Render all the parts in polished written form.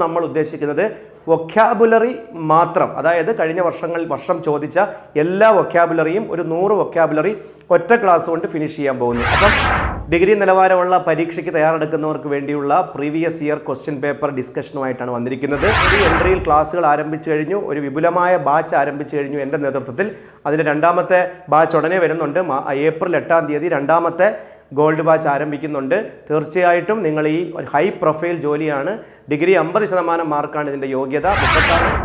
നമ്മൾ ഉദ്ദേശിക്കുന്നത് വൊക്കാബുലറി മാത്രം, അതായത് കഴിഞ്ഞ വർഷം ചോദിച്ച എല്ലാ വൊക്കാബുലറിയും ഒരു 100 വൊക്കാബുലറി ഒറ്റ ക്ലാസ് കൊണ്ട് ഫിനിഷ് ചെയ്യാൻ പോകുന്നു. അപ്പം ഡിഗ്രി നിലവാരമുള്ള പരീക്ഷയ്ക്ക് തയ്യാറെടുക്കുന്നവർക്ക് വേണ്ടിയുള്ള പ്രീവിയസ് ഇയർ ക്വസ്റ്റ്യൻ പേപ്പർ ഡിസ്കഷനുമായിട്ടാണ് വന്നിരിക്കുന്നത്. ഒരു എൻട്രിയിൽ ക്ലാസ്സുകൾ ആരംഭിച്ചു കഴിഞ്ഞു, ഒരു വിപുലമായ ബാച്ച് ആരംഭിച്ചു കഴിഞ്ഞു എൻ്റെ നേതൃത്വത്തിൽ. അതിൻ്റെ രണ്ടാമത്തെ ബാച്ച് ഉടനെ വരുന്നുണ്ട്. ഏപ്രിൽ 8-ാം തീയതി രണ്ടാമത്തെ ഗോൾഡ് ബാച്ച് ആരംഭിക്കുന്നുണ്ട്. തീർച്ചയായിട്ടും നിങ്ങൾ ഈ ഹൈ പ്രൊഫൈൽ ജോലിയാണ്. ഡിഗ്രി 50% മാർക്കാണ് ഇതിൻ്റെ യോഗ്യത.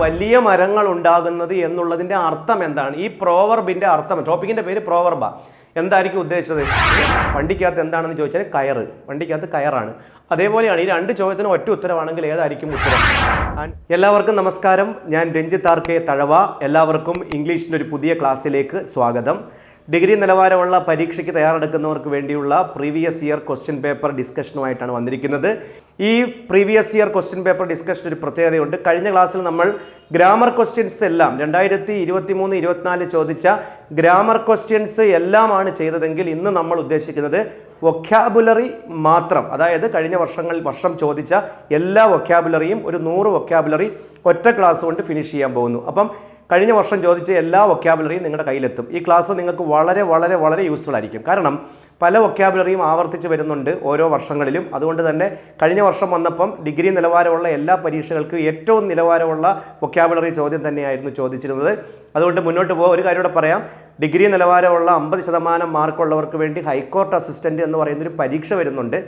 വലിയ മരങ്ങൾ ഉണ്ടാകുന്നത് എന്നുള്ളതിൻ്റെ അർത്ഥം എന്താണ്? ഈ പ്രോവർബിൻ്റെ അർത്ഥം, ടോപ്പിക്കിൻ്റെ പേര് പ്രോവർബ. എന്തായിരിക്കും ഉദ്ദേശിച്ചത്? വണ്ടിക്കകത്ത് എന്താണെന്ന് ചോദിച്ചാൽ കയറ്, വണ്ടിക്കകത്ത് കയറാണ്. അതേപോലെയാണ് ഈ രണ്ട് ചോദ്യത്തിന് ഒറ്റ ഉത്തരവാണെങ്കിൽ ഏതായിരിക്കും ഉത്തരം? എല്ലാവർക്കും നമസ്കാരം, ഞാൻ രഞ്ജിത്ത് ആർ കെ തഴവ. എല്ലാവർക്കും ഇംഗ്ലീഷിൻ്റെ ഒരു പുതിയ ക്ലാസ്സിലേക്ക് സ്വാഗതം. ഡിഗ്രി നിലവാരമുള്ള പരീക്ഷയ്ക്ക് തയ്യാറെടുക്കുന്നവർക്ക് വേണ്ടിയുള്ള പ്രീവിയസ് ഇയർ ക്വസ്റ്റ്യൻ പേപ്പർ ഡിസ്കഷനുമായിട്ടാണ് വന്നിരിക്കുന്നത്. ഈ previous year question paper discussion ഒരു പ്രത്യേകതയുണ്ട്. കഴിഞ്ഞ ക്ലാസ്സിൽ നമ്മൾ ഗ്രാമർ ക്വസ്റ്റ്യൻസ് എല്ലാം 2023-24 ചോദിച്ച ഗ്രാമർ ക്വസ്റ്റ്യൻസ് എല്ലാമാണ് ചെയ്തതെങ്കിൽ ഇന്ന് നമ്മൾ ഉദ്ദേശിക്കുന്നത് വൊക്കാബുലറി മാത്രം, അതായത് കഴിഞ്ഞ വർഷം ചോദിച്ച എല്ലാ വൊക്കാബുലറിയും ഒരു 100 വൊക്കാബുലറി ഒറ്റ ക്ലാസ് കൊണ്ട് ഫിനിഷ് ചെയ്യാൻ പോകുന്നു. അപ്പം കഴിഞ്ഞ വർഷം ചോദിച്ച എല്ലാ വൊക്കാബുലറിയും നിങ്ങളുടെ കയ്യിലെത്തും. ഈ ക്ലാസ് നിങ്ങൾക്ക് വളരെ വളരെ വളരെ യൂസ്ഫുൾ ആയിരിക്കും. കാരണം പല വൊക്കാബുലറിയും ആവർത്തിച്ച് വരുന്നുണ്ട് ഓരോ വർഷങ്ങളിലും. അതുകൊണ്ട് തന്നെ കഴിഞ്ഞ വർഷം വന്നപ്പം ഡിഗ്രി നിലവാരമുള്ള എല്ലാ പരീക്ഷകൾക്കും ഏറ്റവും നിലവാരമുള്ള വൊക്കാബുലറി ചോദ്യം തന്നെയായിരുന്നു ചോദിച്ചിരുന്നത്. അതുകൊണ്ട് മുന്നോട്ട് പോകാൻ ഒരു കാര്യം കൂടെ പറയാം. ഡിഗ്രി നിലവാരമുള്ള 50% മാർക്കുള്ളവർക്ക് വേണ്ടി ഹൈക്കോർട്ട് അസിസ്റ്റൻ്റ് എന്ന് പറയുന്നൊരു പരീക്ഷ വരുന്നുണ്ട്.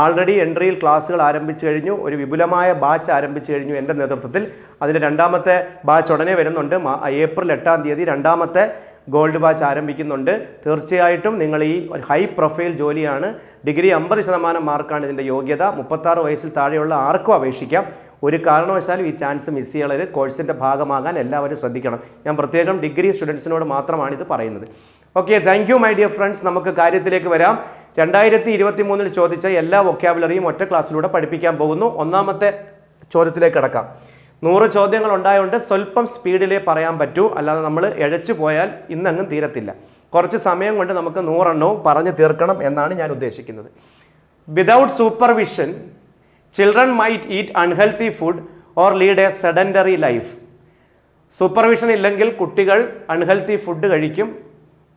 ആൾറെഡി എൻട്രിയിൽ ക്ലാസ്സുകൾ ആരംഭിച്ചു കഴിഞ്ഞു, ഒരു വിപുലമായ ബാച്ച് ആരംഭിച്ചു കഴിഞ്ഞു എൻ്റെ നേതൃത്വത്തിൽ. അതിൻ്റെ രണ്ടാമത്തെ ബാച്ച് ഉടനെ വരുന്നുണ്ട്. ഏപ്രിൽ 8-ാം തീയതി രണ്ടാമത്തെ ഗോൾഡ് ബാച്ച് ആരംഭിക്കുന്നുണ്ട്. തീർച്ചയായിട്ടും നിങ്ങൾ ഈ ഹൈ പ്രൊഫൈൽ ജോലിയാണ്. ഡിഗ്രി 50% മാർക്കാണ് ഇതിൻ്റെ യോഗ്യത. 36 വയസ്സിൽ താഴെയുള്ള ആർക്കും അപേക്ഷിക്കാം. ഒരു കാരണവശാലും ഈ ചാൻസ് മിസ് ചെയ്യരുത്. കോഴ്സിൻ്റെ ഭാഗമാകാൻ എല്ലാവരും ശ്രദ്ധിക്കണം. ഞാൻ പ്രത്യേകം ഡിഗ്രി സ്റ്റുഡൻസിനോട് മാത്രമാണ് ഇത് പറയുന്നത്. Okay, thank you my dear friends. നമുക്ക് കാര്യത്തിലേക്ക് വരാം. 2023 ചോദിച്ച എല്ലാ വൊക്കാബുലറിയും ഒറ്റ ക്ലാസ്സിലൂടെ പഠിപ്പിക്കാൻ പോകുന്നു. ഒന്നാമത്തെ ചോദ്യത്തിലേക്ക് കിടക്കാം. 100 ചോദ്യങ്ങൾ ഉണ്ടായതുകൊണ്ട് സ്വല്പം സ്പീഡിലേ പറയാൻ പറ്റൂ, അല്ലാതെ നമ്മൾ ഇഴച്ചു പോയാൽ ഇന്നങ്ങും തീരത്തില്ല. കുറച്ച് സമയം കൊണ്ട് നമുക്ക് 100 എണ്ണവും പറഞ്ഞു തീർക്കണം എന്നാണ് ഞാൻ ഉദ്ദേശിക്കുന്നത്. Without supervision children might eat unhealthy food or lead A sedentary life. Supervision ഇല്ലെങ്കിൽ കുട്ടികൾ അൺഹെൽത്തി ഫുഡ് കഴിക്കും,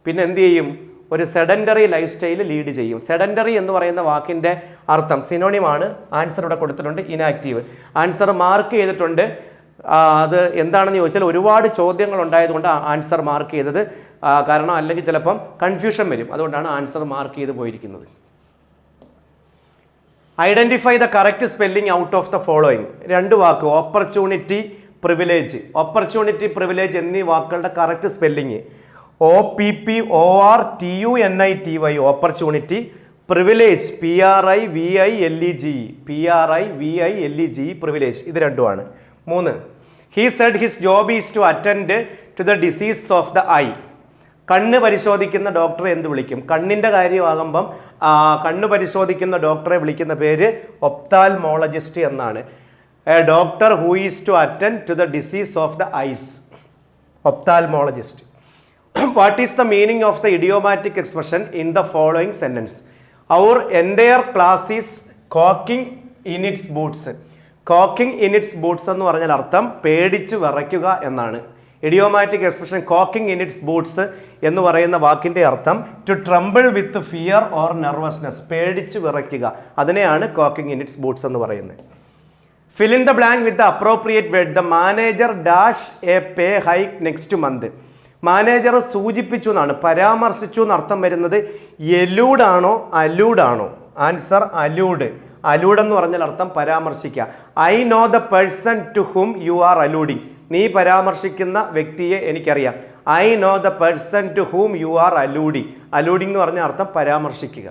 പിന്നെ എന്ത് ചെയ്യും? ഒരു സെഡൻറ്ററി ലൈഫ് സ്റ്റൈൽ ലീഡ് ചെയ്യും. സെഡൻറ്ററി എന്ന് പറയുന്ന വാക്കിൻ്റെ അർത്ഥം സിനോണിമാണ്. ആൻസർ ഇവിടെ കൊടുത്തിട്ടുണ്ട്, ഇനാക്റ്റീവ്. ആൻസർ മാർക്ക് ചെയ്തിട്ടുണ്ട്. അത് എന്താണെന്ന് ചോദിച്ചാൽ ഒരുപാട് ചോദ്യങ്ങൾ ഉണ്ടായതുകൊണ്ട് ആൻസർ മാർക്ക് ചെയ്തത്. കാരണം അല്ലെങ്കിൽ ചിലപ്പം കൺഫ്യൂഷൻ വരും, അതുകൊണ്ടാണ് ആൻസർ മാർക്ക് ചെയ്ത് പോയിരിക്കുന്നത്. Identify the correct spelling out of the following. രണ്ട് വാക്ക്, ഓപ്പർച്യൂണിറ്റി, പ്രിവിലേജ്. ഓപ്പർച്യൂണിറ്റി, പ്രിവിലേജ് എന്നീ വാക്കുകളുടെ correct spelling OPPORTUNITY, opportunity. Privilege PRIVILEGE, privilege. ഇത് രണ്ടുമാണ്. 3, he said his job is to attend to the disease of the eye. കണ്ണ് പരിശോധിക്കുന്ന ഡോക്ടറെ എന്ത് വിളിക്കും? കണ്ണിൻ്റെ കാര്യമാകുമ്പം കണ്ണ് പരിശോധിക്കുന്ന ഡോക്ടറെ വിളിക്കുന്ന പേര് ഒപ്താൽമോളജിസ്റ്റ് എന്നാണ്. A doctor who is to attend to the disease of the eyes, ophthalmologist. What is the meaning of the idiomatic expression in the following sentence? Our entire class is quaking in its boots. Quaking in its boots എന്ന് പറഞ്ഞാൽ അർത്ഥം പേടിച്ച് വിറയ്ക്കുക എന്നാണ്. Idiomatic expression quaking in its boots എന്ന് പറയുന്ന വാക്കിൻ്റെ അർത്ഥം to tremble with fear or nervousness, പേടിച്ച് വിറയ്ക്കുക. അതിനെയാണ് കോക്കിംഗ് ഇൻ ഇറ്റ്സ് ബൂട്ട്സ് എന്ന് പറയുന്നത്. Fill in the blank with the appropriate word. The manager dash a pay hike next month. Manager സൂചിപ്പിച്ചു എന്നാണ്, പരാമർശിച്ചു എന്നർത്ഥം വരുന്നത് എലൂഡാണോ അലൂഡാണോ? ആൻസർ അലൂഡ്. അലൂഡ് എന്ന് പറഞ്ഞാൽ അർത്ഥം പരാമർശിക്കുക. I know the person to whom you are alluding. നീ പരാമർശിക്കുന്ന വ്യക്തിയെ എനിക്കറിയാം. I know the person to whom you are alluding. Alluding എന്ന് പറഞ്ഞ അർത്ഥം പരാമർശിക്കുക.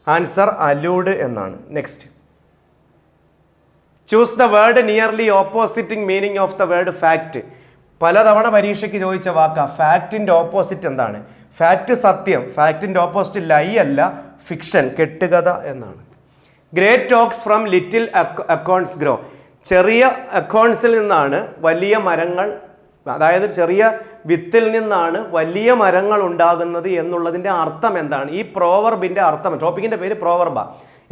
ആൻസർ അലൂഡ് എന്നാണ്. Next, choose the word nearly opposite in meaning of the word fact. പലതവണ പരീക്ഷയ്ക്ക് ചോദിച്ച വാക്കാ. ഫാക്റ്റിൻ്റെ ഓപ്പോസിറ്റ് എന്താണ്? ഫാക്റ്റ് സത്യം, ഫാക്റ്റിൻ്റെ ഓപ്പോസിറ്റ് ലൈ അല്ല, ഫിക്ഷൻ, കെട്ടുകഥ എന്നാണ്. Great talks from little accounts grow. ചെറിയ അക്കൗണ്ട്സിൽ നിന്നാണ് വലിയ മരങ്ങൾ, അതായത് ചെറിയ വിത്തിൽ നിന്നാണ് വലിയ മരങ്ങൾ ഉണ്ടാകുന്നത് എന്നുള്ളതിൻ്റെ അർത്ഥം എന്താണ്? ഈ പ്രോവർബിൻ്റെ അർത്ഥം, ടോപ്പിക്കിൻ്റെ പേര് പ്രോവർബ.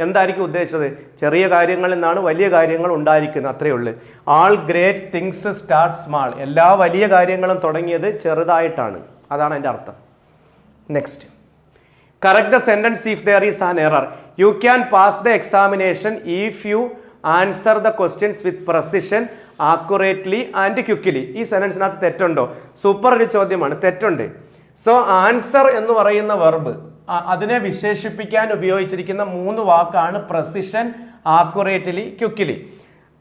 എന്തായിരിക്കും ഉദ്ദേശിച്ചത്? ചെറിയ കാര്യങ്ങളിൽ നിന്നാണ് വലിയ കാര്യങ്ങൾ ഉണ്ടായിരിക്കുന്നത്, അത്രയേ ഉള്ളൂ. All great things start small. എല്ലാ വലിയ കാര്യങ്ങളും തുടങ്ങിയത് ചെറുതായിട്ടാണ്, അതാണ് അതിൻ്റെ അർത്ഥം. Next, correct the sentence if there is an error. You can pass the examination if you answer the questions with precision, accurately and quickly. ഈ സെൻറ്റൻസിനകത്ത് തെറ്റുണ്ടോ? സൂപ്പർ ഒരു ചോദ്യമാണ്, തെറ്റുണ്ട്. സോ ആൻസർ എന്ന് പറയുന്ന വെർബ്, അതിനെ വിശേഷിപ്പിക്കാൻ ഉപയോഗിച്ചിരിക്കുന്ന 3 വാക്കാണ് പ്രസിഷൻ, ആക്യുറേറ്റ്ലി, ക്വിക്ക്ലി.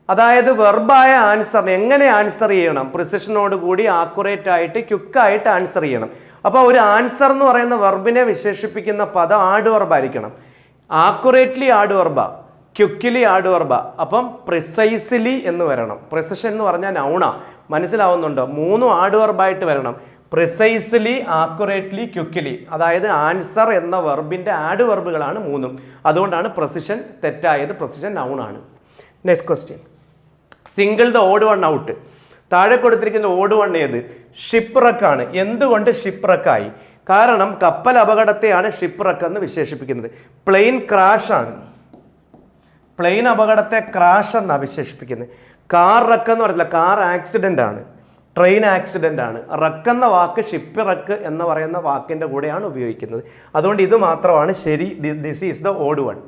അതായത് വെർബായ ആൻസർ എങ്ങനെ ആൻസർ ചെയ്യണം? പ്രിസിഷനോട് കൂടി, ആക്യുറേറ്റ് ആയിട്ട്, ക്വിക്കായിട്ട് ആൻസർ ചെയ്യണം. അപ്പോൾ ഒരു ആൻസർ എന്ന് പറയുന്ന വെർബിനെ വിശേഷിപ്പിക്കുന്ന പദം add വെർബായിരിക്കണം. Accurately add വെർബ, quickly add വെർബ. അപ്പം പ്രിസൈസ്ലി എന്ന് വരണം. പ്രിസിഷൻ എന്ന് പറഞ്ഞാൽ നൗണാ, മനസ്സിലാവുന്നുണ്ടോ? 3 ആഡ് വെർബായിട്ട് വരണം. Precisely, accurately, quickly. അതായത് ആൻസർ എന്ന വെർബിൻ്റെ ആഡ് വെർബുകളാണ് 3. അതുകൊണ്ടാണ് പ്രസിഷൻ തെറ്റായത്, പ്രസിഷൻ നൗണാണ്. Next question, single the odd one out. താഴെ കൊടുത്തിരിക്കുന്ന ഓഡ് വൺ ഏത്? ഷിപ്പ്റക്കാണ്. എന്തുകൊണ്ട് ഷിപ്പ്റക്കായി? കാരണം കപ്പൽ അപകടത്തെയാണ് ഷിപ്പ്റക്ക് എന്ന് വിശേഷിപ്പിക്കുന്നത്. പ്ലെയിൻ ക്രാഷാണ്. പ്ലെയിൻ അപകടത്തെ ക്രാഷ് എന്നാണ് വിശേഷിപ്പിക്കുന്നത്. കാർ റക്ക് എന്ന് പറയില്ല, കാർ ആക്സിഡൻ്റ് ആണ്, ട്രെയിൻ ആക്സിഡൻ്റ് ആണ്. റക്ക് എന്ന വാക്ക് ഷിപ്പ് റക്ക് എന്ന് പറയുന്ന വാക്കിൻ്റെ കൂടെയാണ് ഉപയോഗിക്കുന്നത്. അതുകൊണ്ട് ഇത് മാത്രമാണ് ശരി. This is the odd one.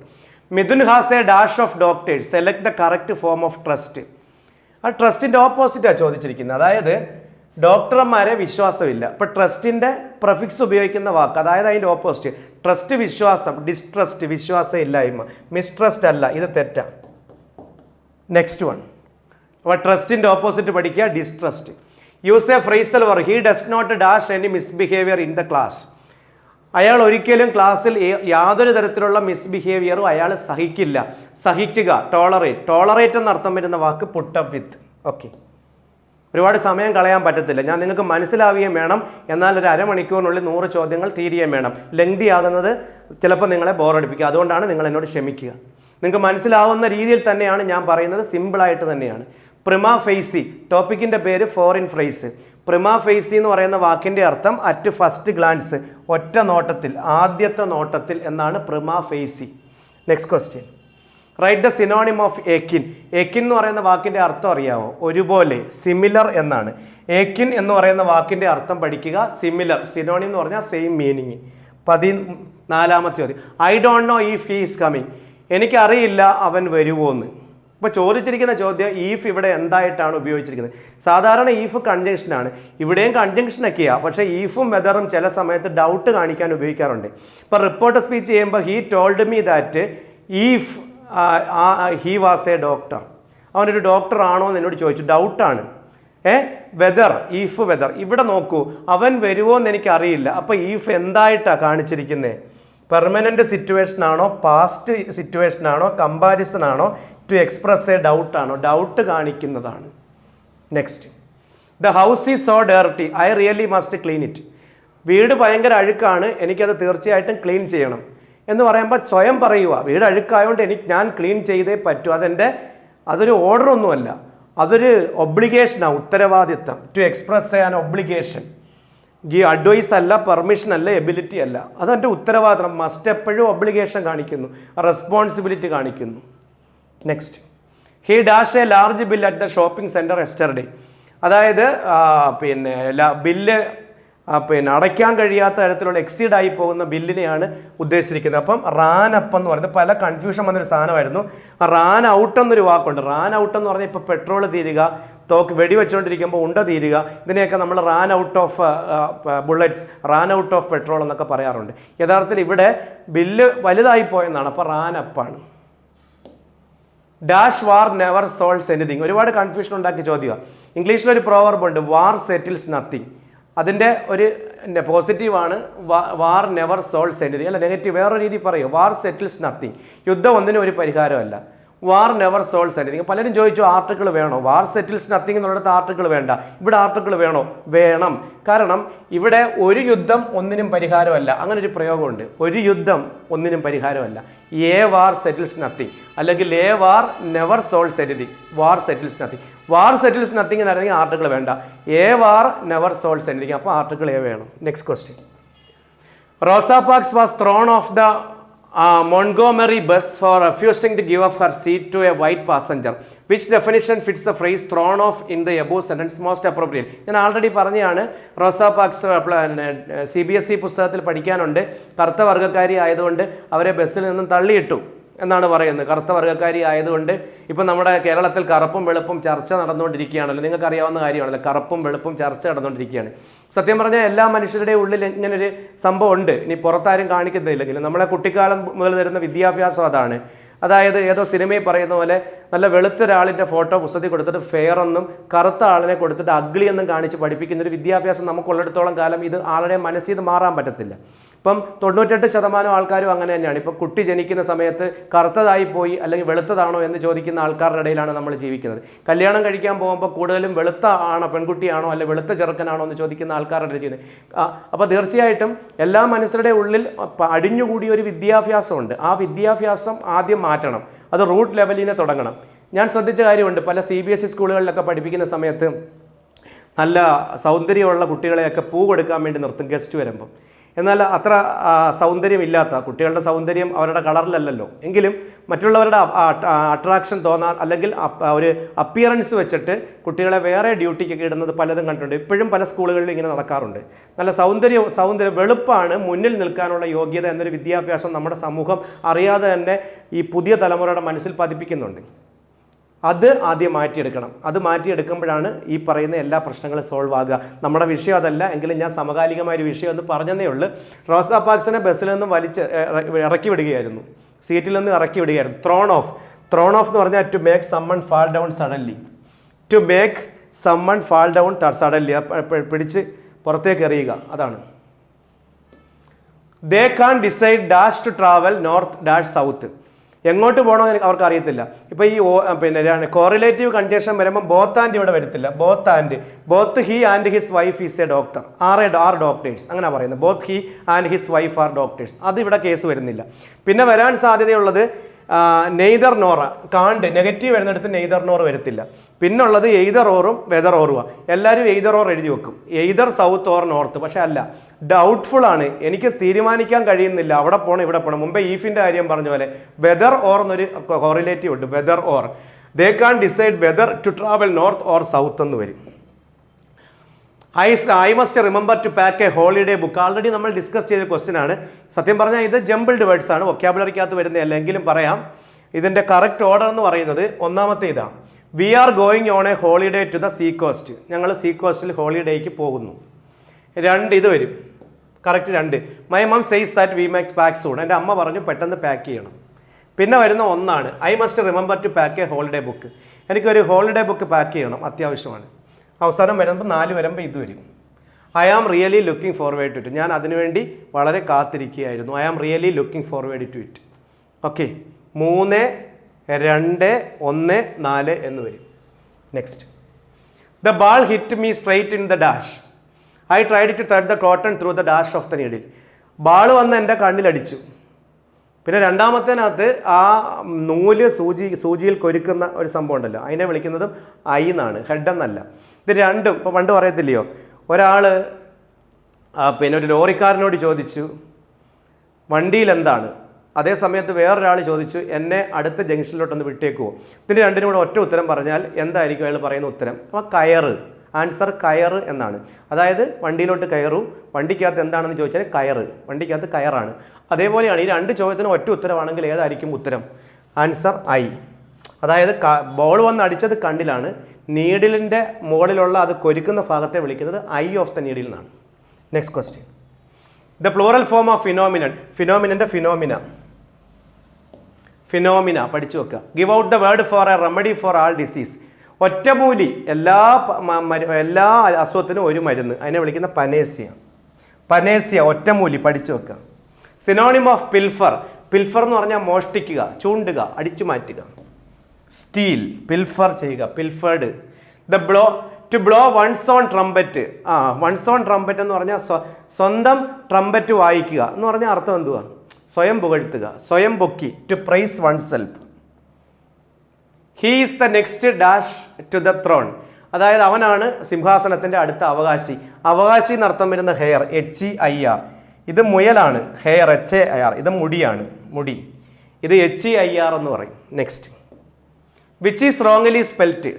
Mithun has A dash of doctors, select the correct form of trust. ആ ട്രസ്റ്റിൻ്റെ ഓപ്പോസിറ്റാണ് ചോദിച്ചിരിക്കുന്നത്. അതായത് ഡോക്ടർമാരെ വിശ്വാസമില്ല. ഇപ്പോൾ ട്രസ്റ്റിൻ്റെ പ്രഫിക്സ് ഉപയോഗിക്കുന്ന വാക്ക്, അതായത് അതിൻ്റെ ഓപ്പോസിറ്റ്. ട്രസ്റ്റ് വിശ്വാസം, ഡിസ്ട്രസ്റ്റ് വിശ്വാസം ഇല്ലായ്മ, മിസ്ട്രസ്റ്റ് അല്ല, ഇത് തെറ്റാണ്. നെക്സ്റ്റ് വൺ, അപ്പോൾ ട്രസ്റ്റിൻ്റെ ഓപ്പോസിറ്റ് പഠിക്കുക, distrust. Use a phrasal verb, he does not dash any misbehaviour in the class. അയാൾ ഒരിക്കലും ക്ലാസ്സിൽ യാതൊരു തരത്തിലുള്ള മിസ്ബിഹേവിയറും അയാൾ സഹിക്കില്ല. സഹിക്കുക, ടോളറേറ്റ്. ടോളറേറ്റ് എന്നർത്ഥം വരുന്ന വാക്ക് പുട്ട് അപ്പ് വിത്ത്. ഓക്കെ, ഒരുപാട് സമയം കളയാൻ പറ്റത്തില്ല. ഞാൻ നിങ്ങൾക്ക് മനസ്സിലാവുകയും വേണം, എന്നാൽ ഒരു അരമണിക്കൂറിനുള്ളിൽ 100 ചോദ്യങ്ങൾ തീരുകയും വേണം. ലെങ്തി ആകുന്നത് ചിലപ്പോൾ നിങ്ങളെ ബോറടിപ്പിക്കുക. അതുകൊണ്ടാണ് നിങ്ങൾ എന്നോട് ക്ഷമിക്കുക. നിങ്ങൾക്ക് മനസ്സിലാവുന്ന രീതിയിൽ തന്നെയാണ് ഞാൻ പറയുന്നത്, സിമ്പിളായിട്ട് തന്നെയാണ്. പ്രിമാ ഫേസി, ടോപ്പിക്കിൻ്റെ പേര് ഫോറിൻ ഫ്രേസ്. പ്രിമാ ഫേസി എന്ന് പറയുന്ന വാക്കിൻ്റെ അർത്ഥം അറ്റ് ഫസ്റ്റ് ഗ്ലാൻസ്, ഒറ്റ നോട്ടത്തിൽ, ആദ്യത്തെ നോട്ടത്തിൽ എന്നാണ് prima facie. Next question, write the synonym of akin. Akin എന്ന് പറയുന്ന വാക്കിൻ്റെ അർത്ഥം അറിയാമോ? ഒരുപോലെ, സിമിലർ എന്നാണ്. ഏക്കിൻ എന്ന് പറയുന്ന വാക്കിൻ്റെ അർത്ഥം പഠിക്കുക, സിമിലർ. സിനോണിം എന്ന് പറഞ്ഞാൽ സെയിം മീനിങ്. 14ാമത്തെ ചോദ്യം, I don't know if he is coming. എനിക്കറിയില്ല അവൻ വരുമോന്ന്. ഇപ്പോൾ ചോദിച്ചിരിക്കുന്ന ചോദ്യം ഈഫ് ഇവിടെ എന്തായിട്ടാണ് ഉപയോഗിച്ചിരിക്കുന്നത്? സാധാരണ ഈഫ് കൺജങ്ഷനാണ്, ഇവിടെയും കൺജങ്ഷനൊക്കെയാണ്. പക്ഷേ ഈഫും വെതറും ചില സമയത്ത് ഡൗട്ട് കാണിക്കാൻ ഉപയോഗിക്കാറുണ്ട്. ഇപ്പോൾ റിപ്പോർട്ട് സ്പീച്ച് ചെയ്യുമ്പോൾ he told me that if he was A doctor. അവനൊരു ഡോക്ടർ ആണോ എന്ന് എന്നോട് ചോദിച്ചു, ഡൗട്ടാണ്. Weather, if weather. ഇവിടെ നോക്കൂ, അവൻ വരുമോ എന്ന് എനിക്കറിയില്ല. അപ്പോൾ ഈഫ് എന്തായിട്ടാണ് കാണിച്ചിരിക്കുന്നത്? പെർമനൻ്റ് സിറ്റുവേഷൻ ആണോ, പാസ്റ്റ് സിറ്റുവേഷൻ ആണോ, കമ്പാരിസൺ ആണോ, ടു എക്സ്പ്രസ് എ ഡൗട്ട് ആണോ? ഡൗട്ട് കാണിക്കുന്നതാണ്. Next, the house is so dirty, I really must clean it. വീട് ഭയങ്കര അഴുക്കാണ്, എനിക്കത് തീർച്ചയായിട്ടും ക്ലീൻ ചെയ്യണം എന്ന് പറയുമ്പോൾ സ്വയം പറയുക, വീട് അഴുക്കായതുകൊണ്ട് ഞാൻ ക്ലീൻ ചെയ്തേ പറ്റൂ. അതൊരു ഓർഡറൊന്നുമല്ല, അതൊരു ഒബ്ലിഗേഷനാണ്, ഉത്തരവാദിത്തം. To express an obligation. Advice അല്ല, പെർമിഷൻ അല്ല, എബിലിറ്റി അല്ല, അതെൻ്റെ ഉത്തരവാദിത്തം. മസ്റ്റ് എപ്പോഴും ഒബ്ലിഗേഷൻ കാണിക്കുന്നു, റെസ്പോൺസിബിലിറ്റി കാണിക്കുന്നു. Next, he dash a large bill at the shopping centre yesterday. അതായത് ബില്ല് അടയ്ക്കാൻ കഴിയാത്ത തരത്തിലുള്ള എക്സീഡായി പോകുന്ന ബില്ലിനെയാണ് ഉദ്ദേശിച്ചിരിക്കുന്നത്. അപ്പം റാൻ അപ്പ് എന്ന് പറയുന്നത് പല കൺഫ്യൂഷൻ വന്നൊരു സാധനമായിരുന്നു. റാൻ ഔട്ട് എന്നൊരു വാക്കുണ്ട്. റാൻ ഔട്ട് എന്ന് പറഞ്ഞാൽ ഇപ്പോൾ പെട്രോൾ തീരുക, വെടിവെച്ചുകൊണ്ടിരിക്കുമ്പോൾ ഉണ്ട തീരുക, ഇതിനെയൊക്കെ നമ്മൾ Rann out of bullets, Rann out of petrol എന്നൊക്കെ പറയാറുണ്ട്. യഥാർത്ഥത്തിൽ ഇവിടെ ബില്ല് വലുതായി പോയെന്നാണ്. അപ്പോൾ റാൻ അപ്പാണ്. ഡാഷ് വാർ നെവർ സോൾവ്സ് എനിത്തിങ്. ഒരുപാട് കൺഫ്യൂഷൻ ഉണ്ടാക്കിയ ചോദ്യമാണ്. ഇംഗ്ലീഷിലൊരു പ്രോവർബ് ഉണ്ട്, വാർ സെറ്റിൽസ് നത്തിങ്. അതിൻ്റെ ഒരു പോസിറ്റീവാണ് വാർ നെവർ സോൾവ്സ് എനിത്തിങ്. അല്ല, നെഗറ്റീവ് വേറൊരു രീതി പറയും, വാർ സെറ്റിൽസ് നത്തിങ്. യുദ്ധം ഒന്നിനും ഒരു പരിഹാരമല്ല. വാർ നെവർ സോൾവ്സ് എനിത്തിങ്. പലരും ചോദിച്ചു ആർട്ടിക്കിൾ വേണോ? വാർ സെറ്റിൽസ് നത്തിങ് എന്നുള്ളിടത്ത് ആർട്ടിക്കിൾ വേണ്ട. ഇവിടെ ആർട്ടിക്കിൾ വേണോ? വേണം. കാരണം ഇവിടെ ഒരു യുദ്ധം ഒന്നിനും പരിഹാരമല്ല, അങ്ങനെ ഒരു പ്രയോഗമുണ്ട്. ഒരു യുദ്ധം ഒന്നിനും പരിഹാരമല്ല. എ വാർ സെറ്റിൽസ് നത്തിങ്, അല്ലെങ്കിൽ a war never solves anything. War settles nothing. War settles nothing എന്നായിരുന്നെങ്കിൽ ആർട്ടിക്കിൾ വേണ്ട. A war never solves anything, അപ്പോൾ ആർട്ടിക്കിൾ എ വേണം. Next question, Rosa Parks was thrown off the Montgomery bus for refusing to give up her seat to a white passenger. Which definition fits the phrase thrown off in the above sentence most appropriate? ഞാൻ already പറഞ്ഞാണ്, റോസാ pax CBSE പുസ്തകത്തിൽ പഠിക്കാനുണ്ട്. കറുത്ത വർഗ്ഗക്കാരി ആയതുകൊണ്ട് അവരെ ബസ്സിൽ നിന്നും തള്ളിയിട്ടു എന്നാണ് പറയുന്നത്. കറുത്ത വർഗ്ഗക്കാരി ആയതുകൊണ്ട് ഇപ്പം നമ്മുടെ കേരളത്തിൽ കറുപ്പും വെളുപ്പും ചർച്ച നടന്നുകൊണ്ടിരിക്കുകയാണല്ലോ. നിങ്ങൾക്ക് അറിയാവുന്ന കാര്യമാണല്ലോ, കറുപ്പും വെളുപ്പും ചർച്ച നടന്നുകൊണ്ടിരിക്കുകയാണ്. സത്യം പറഞ്ഞാൽ എല്ലാ മനുഷ്യരുടെ ഉള്ളിൽ ഇങ്ങനൊരു സംഭവം ഉണ്ട്. ഇനി പുറത്താരും കാണിക്കുന്നില്ലെങ്കിലും നമ്മളെ കുട്ടിക്കാലം മുതൽ തരുന്ന വിദ്യാഭ്യാസം അതാണ്. അതായത് ഏതോ സിനിമയിൽ പറയുന്ന പോലെ നല്ല വെളുത്ത ഒരാളിൻ്റെ ഫോട്ടോ പുസ്തകത്തിൽ കൊടുത്തിട്ട് ഫെയർ എന്നും കറുത്ത ആളിനെ കൊടുത്തിട്ട് അഗ്ലി എന്നും കാണിച്ച് പഠിപ്പിക്കുന്നൊരു വിദ്യാഭ്യാസം നമുക്കുള്ളിടത്തോളം കാലം ഇത് ആളുടെ മനസ്സിൽ നിന്ന് മാറാൻ പറ്റത്തില്ല. ഇപ്പം 98% ആൾക്കാരും അങ്ങനെ തന്നെയാണ്. ഇപ്പോൾ കുട്ടി ജനിക്കുന്ന സമയത്ത് കറുത്തതായി പോയി അല്ലെങ്കിൽ വെളുത്തതാണോ എന്ന് ചോദിക്കുന്ന ആൾക്കാരുടെ ഇടയിലാണ് നമ്മൾ ജീവിക്കുന്നത്. കല്യാണം കഴിക്കാൻ പോകുമ്പോൾ കൂടുതലും വെളുത്ത ആണോ പെൺകുട്ടിയാണോ അല്ലെങ്കിൽ വെളുത്ത ചെറുക്കനാണോ എന്ന് ചോദിക്കുന്ന ആൾക്കാരുടെ ഇടയിൽ. അപ്പോൾ തീർച്ചയായിട്ടും എല്ലാ മനുഷ്യരുടെ ഉള്ളിൽ അടിഞ്ഞുകൂടിയ ഒരു വിദ്യാഭ്യാസമുണ്ട്. ആ വിദ്യാഭ്യാസം ആദ്യം മാറ്റണം. അത് റൂട്ട് ലെവലിനെ തുടങ്ങണം. ഞാൻ ശ്രദ്ധിച്ച കാര്യമുണ്ട്, പല CBSE സ്കൂളുകളിലൊക്കെ പഠിപ്പിക്കുന്ന സമയത്ത് നല്ല സൗന്ദര്യമുള്ള കുട്ടികളെയൊക്കെ പൂ കൊടുക്കാൻ വേണ്ടി നിർത്തും ഗസ്റ്റ് വരുമ്പം. എന്നാൽ അത്ര സൗന്ദര്യമില്ലാത്ത കുട്ടികളുടെ സൗന്ദര്യം അവരുടെ കളറിലല്ലല്ലോ, എങ്കിലും മറ്റുള്ളവരുടെ അട്രാക്ഷൻ തോന്നാൻ അല്ലെങ്കിൽ ഒരു അപ്പിയറൻസ് വെച്ചിട്ട് കുട്ടികളെ വേറെ ഡ്യൂട്ടിക്കൊക്കെ ഇടുന്നത് പലതും കണ്ടിട്ടുണ്ട്. ഇപ്പോഴും പല സ്കൂളുകളിലും ഇങ്ങനെ നടക്കാറുണ്ട്. നല്ല സൗന്ദര്യം വെളുപ്പാണ് മുന്നിൽ നിൽക്കാനുള്ള യോഗ്യത എന്നൊരു വിദ്യാഭ്യാസം നമ്മുടെ സമൂഹം അറിയാതെ തന്നെ ഈ പുതിയ തലമുറയുടെ മനസ്സിൽ പതിപ്പിക്കുന്നുണ്ട്. അത് ആദ്യം മാറ്റിയെടുക്കണം. അത് മാറ്റിയെടുക്കുമ്പോഴാണ് ഈ പറയുന്ന എല്ലാ പ്രശ്നങ്ങളും സോൾവ് ആകുക. നമ്മുടെ വിഷയം അതല്ല, എങ്കിലും ഞാൻ സമകാലികമായൊരു വിഷയം എന്ന് പറഞ്ഞതേ ഉള്ളൂ. റോസാ പാക്സിനെ ബസ്സിൽ നിന്നും ഇറക്കി വിടുകയായിരുന്നു, സീറ്റിൽ നിന്ന് ഇറക്കി വിടുകയായിരുന്നു. ത്രോൺ ഓഫ് എന്ന് പറഞ്ഞാൽ to make someone fall down suddenly. To make someone fall down suddenly, പിടിച്ച് പുറത്തേക്ക് എറിയുക, അതാണ്. They can't decide dash to travel north dash south. എങ്ങോട്ട് പോകണമെന്ന് അവർക്ക് അറിയത്തില്ല. ഇപ്പോൾ ഈ കോറിലേറ്റീവ് കൺജക്ഷൻ വരുമ്പോൾ ബോത്ത് ആൻഡ് ഇവിടെ വരത്തില്ല. Both he and his wife is a doctor, are doctors, അങ്ങനെ പറയുന്നത്. Both he and his wife are doctors, അത് ഇവിടെ കേസ് വരുന്നില്ല. പിന്നെ വരാൻ സാധ്യതയുള്ളത് നെയ്തർ നോറ, കാണ്ട് നെഗറ്റീവ് വരുന്നിടത്ത് നെയ്തർ നോർ വരത്തില്ല. പിന്നുള്ളത് എയ്തർ ഓറും വെതർ ഓറുവാ. എല്ലാവരും എയ്തർ ഓർ എഴുതി വെക്കും, എയ്തർ സൗത്ത് ഓർ നോർത്ത്. പക്ഷെ അല്ല, ഡൗട്ട്ഫുൾ ആണ്, എനിക്ക് തീരുമാനിക്കാൻ കഴിയുന്നില്ല, അവിടെ പോകണം ഇവിടെ പോകണം. മുമ്പേ ഈഫിൻ്റെ കാര്യം പറഞ്ഞ പോലെ വെതർ ഓർ എന്നൊരു കോറിലേറ്റീവ് ഉണ്ട്, whether or. They can't decide whether to travel north or south എന്ന് വരും. I must remember to pack a holiday book. Already നമ്മൾ ഡിസ്കസ് ചെയ്ത ക്വസ്റ്റ്യൻ ആണ്. സത്യം പറഞ്ഞാൽ ഇത് ജംബിൾഡ് വേർഡ്സ് ആണ്, വൊക്കാബുലറിക്കകത്ത് വരുന്നതല്ല, എങ്കിലും പറയാം. ഇതിൻ്റെ കറക്റ്റ് ഓർഡർ എന്ന് പറയുന്നത് ഒന്നാമത്തെ ഇതാണ്, we are going on a holiday to the sea coast. ഞങ്ങൾ സീ കോസ്റ്റിൽ ഹോളിഡേക്ക് പോകുന്നു. ഇത് വരും correct 2. My mum says that we makes pack soon. എൻ്റെ അമ്മ പറഞ്ഞു പെട്ടെന്ന് പാക്ക് ചെയ്യണം. പിന്നെ വരുന്ന 1 I must remember to pack a holiday book. എനിക്കൊരു ഹോളിഡേ ബുക്ക് പാക്ക് ചെയ്യണം, അത്യാവശ്യമാണ്. അവസാനം വരുമ്പോൾ 4 വരുമ്പോൾ ഇത് വരും, I am really looking forward to it. ഞാൻ അതിനുവേണ്ടി വളരെ കാത്തിരിക്കുകയായിരുന്നു. I am really looking forward to it. Okay, 3, 2, 1, 4 എന്ന് വരും. Next, the ball hit me straight in the dash. I tried to thread the cotton through the dash of the needle. Ball വന്ന് എൻ്റെ കണ്ണിലടിച്ചു. പിന്നെ രണ്ടാമത്തേനകത്ത് ആ നൂല് സൂചിയിൽ കൊരുക്കുന്ന ഒരു സംഭവം ഉണ്ടല്ലോ, അതിനെ വിളിക്കുന്നതും ഐ എന്നാണ്, ഹെഡ് എന്നല്ല. ഇത് രണ്ടും ഇപ്പോൾ പണ്ട് പറയത്തില്ലയോ, ഒരാൾ പിന്നെ ഒരു ലോറിക്കാരനോട് ചോദിച്ചു വണ്ടിയിൽ എന്താണ്, അതേ സമയത്ത് വേറൊരാൾ ചോദിച്ചു എന്നെ അടുത്ത ജംഗ്ഷനിലോട്ടൊന്ന് വിട്ടേക്കുമോ. ഇതിന് രണ്ടിനും കൂടെ ഒറ്റ ഉത്തരം പറഞ്ഞാൽ എന്തായിരിക്കും അയാൾ പറയുന്ന ഉത്തരം? അപ്പോൾ കയറ്. ആൻസർ കയറ് എന്നാണ്. അതായത് വണ്ടിയിലോട്ട് കയറൂ, വണ്ടിക്കകത്ത് എന്താണെന്ന് ചോദിച്ചാൽ കയറ്, വണ്ടിക്കകത്ത് കയറാണ്. അതേപോലെയാണ് ഈ 2 ചോദ്യത്തിനും ഒറ്റ ഉത്തരവാണെങ്കിൽ ഏതായിരിക്കും ഉത്തരം? Answer I. അതായത് ബോൾ വന്ന് അടിച്ചത് കണ്ണിലാണ്, നീഡിലിൻ്റെ മുകളിലുള്ള അത് കൊരുക്കുന്ന ഭാഗത്തെ വിളിക്കുന്നത് ഐ ഓഫ് ദ നീഡിൽ എന്നാണ്. Next question, the plural form of phenomenon. ഫിനോമിനൻ്റെ ഫിനോമിന പഠിച്ചു വെക്കുക. Give out the word for a remedy for all disease. ഒറ്റമൂലി, എല്ലാ അസുഖത്തിനും ഒരു മരുന്ന്, അതിനെ വിളിക്കുന്ന പനേസിയ. ഒറ്റമൂലി പഠിച്ചു വെക്കുക. Synonym of പിൽഫർ. പിൽഫർ എന്ന് പറഞ്ഞാൽ മോഷ്ടിക്കുക, ചൂണ്ടുക, അടിച്ചു മാറ്റുക. സ്റ്റീൽ, പിൽഫർ ചെയ്യുക, pilfered. To blow one's own trumpet. One's own trumpet എന്ന് പറഞ്ഞാൽ സ്വന്തം ട്രംപറ്റ് വായിക്കുക എന്ന് പറഞ്ഞാൽ അർത്ഥം എന്തുവാ? സ്വയം പുകഴ്ത്തുക, സ്വയം പൊക്കി. To praise oneself. He is the next dash to the throne. അതായത് അവനാണ് സിംഹാസനത്തിൻ്റെ അടുത്ത അവകാശി എന്നർത്ഥം വരുന്ന ഹെയർ, HEIR. ഇത് മുയലാണ്, ഹെയർ HAIR. ഇത് മുടിയാണ്, മുടി. ഇത് HEIR എന്ന് പറയും. Next, which is wrongly spelt?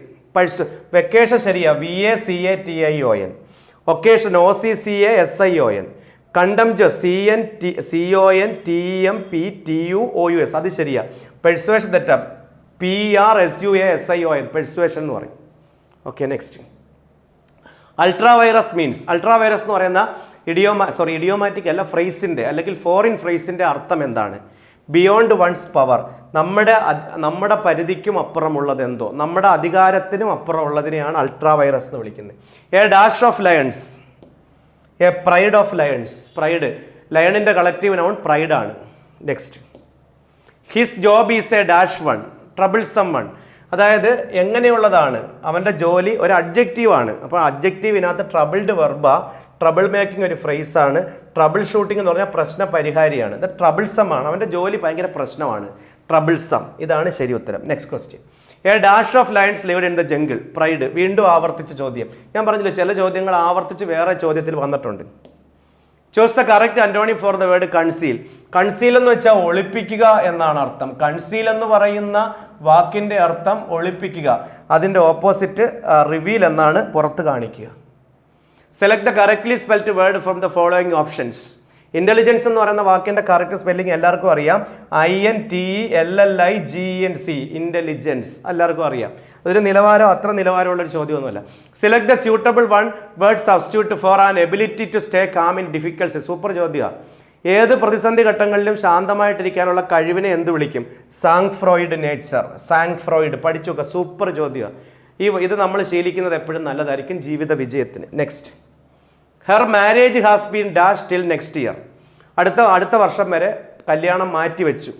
Vacation ശരിയാ, VACATION. Occasion OCCASION. Contemptuous CONTEMPTUOUS, അത് ശരിയാ. പെർസ്വേഷൻ തെറ്റാ, PRSUASION, പെർസ്വേഷൻ എന്ന് പറയും. Okay, next, ultra vires means. Ultra vires എന്ന് പറയുന്ന ഇഡിയോമാറ്റിക് അല്ല, ഫ്രേസിൻ്റെ അല്ലെങ്കിൽ ഫോറിൻ ഫ്രേസിൻ്റെ അർത്ഥം എന്താണ്? ബിയോണ്ട് വൺസ് പവർ, നമ്മുടെ പരിധിക്കും അപ്പുറമുള്ളത് എന്തോ, നമ്മുടെ അധികാരത്തിനും അപ്പുറമുള്ളതിനെയാണ് അൾട്രാവൈറസ് എന്ന് വിളിക്കുന്നത്. A dash of lions, a pride of lions. Pride, ലയണിൻ്റെ കളക്റ്റീവ് നൗൺ പ്രൈഡ് ആണ്. Next, his job is a dash one, troublesome one. അതായത് എങ്ങനെയുള്ളതാണ് അവൻ്റെ ജോലി, ഒരു അഡ്ജക്റ്റീവാണ്. അപ്പോൾ അഡ്ജക്റ്റീവിനകത്ത് ട്രബിൾഡ് വെർബ, ട്രബിൾ മേക്കിംഗ് ഒരു ഫ്രേസാണ്. ട്രബിൾ ഷൂട്ടിംഗ് എന്ന് പറഞ്ഞാൽ പ്രശ്ന പരിഹാരിയാണ്. ഇത് ട്രബിൾസം ആണ്, അവൻ്റെ ജോലി ഭയങ്കര പ്രശ്നമാണ്, ട്രബിൾസം. ഇതാണ് ശരി ഉത്തരം. Next question, A dash of lions lived in the jungle. Pride, വീണ്ടും ആവർത്തിച്ച ചോദ്യം. ഞാൻ പറഞ്ഞില്ല, ചില ചോദ്യങ്ങൾ ആവർത്തിച്ച് വേറെ ചോദ്യത്തിൽ വന്നിട്ടുണ്ട്. Choose the correct antonym for the word conceal. Conceal എന്ന് വെച്ചാൽ ഒളിപ്പിക്കുക എന്നാണ് അർത്ഥം. കൺസീൽ എന്ന് പറയുന്ന വാക്കിൻ്റെ അർത്ഥം ഒളിപ്പിക്കുക. അതിൻ്റെ ഓപ്പോസിറ്റ് റിവീൽ എന്നാണ്, പുറത്ത് കാണിക്കുക. Select the correctly spelled word from the following options. Intelligence എന്ന് പറയുന്ന വാക്കിൻ്റെ കറക്റ്റ് സ്പെല്ലിംഗ് എല്ലാവർക്കും അറിയാം, INTELLIGENC, ഇൻ്റലിജൻസ് എല്ലാവർക്കും അറിയാം. അതൊരു നിലവാരം, അത്ര നിലവാരമുള്ളൊരു ചോദ്യമൊന്നുമല്ല. Select the suitable one word substitute for an ability to stay calm in difficulty. Super ചോദ്യമാണ്. ഏത് പ്രതിസന്ധി ഘട്ടങ്ങളിലും ശാന്തമായിട്ടിരിക്കാനുള്ള കഴിവിനെ എന്ത് വിളിക്കും? സാങ്ഫ്രോയിഡ് നേച്ചർ. സാങ്ഫ്രോയിഡ് പഠിച്ചു നോക്കുക, സൂപ്പർ ചോദ്യമാണ്. ഇത് നമ്മൾ ശീലിക്കുന്നത് എപ്പോഴും നല്ലതായിരിക്കും ജീവിത വിജയത്തിന്. Next, her marriage has been dash till next year. അടുത്ത വർഷം വരെ കല്യാണം മാറ്റിവെച്ചു.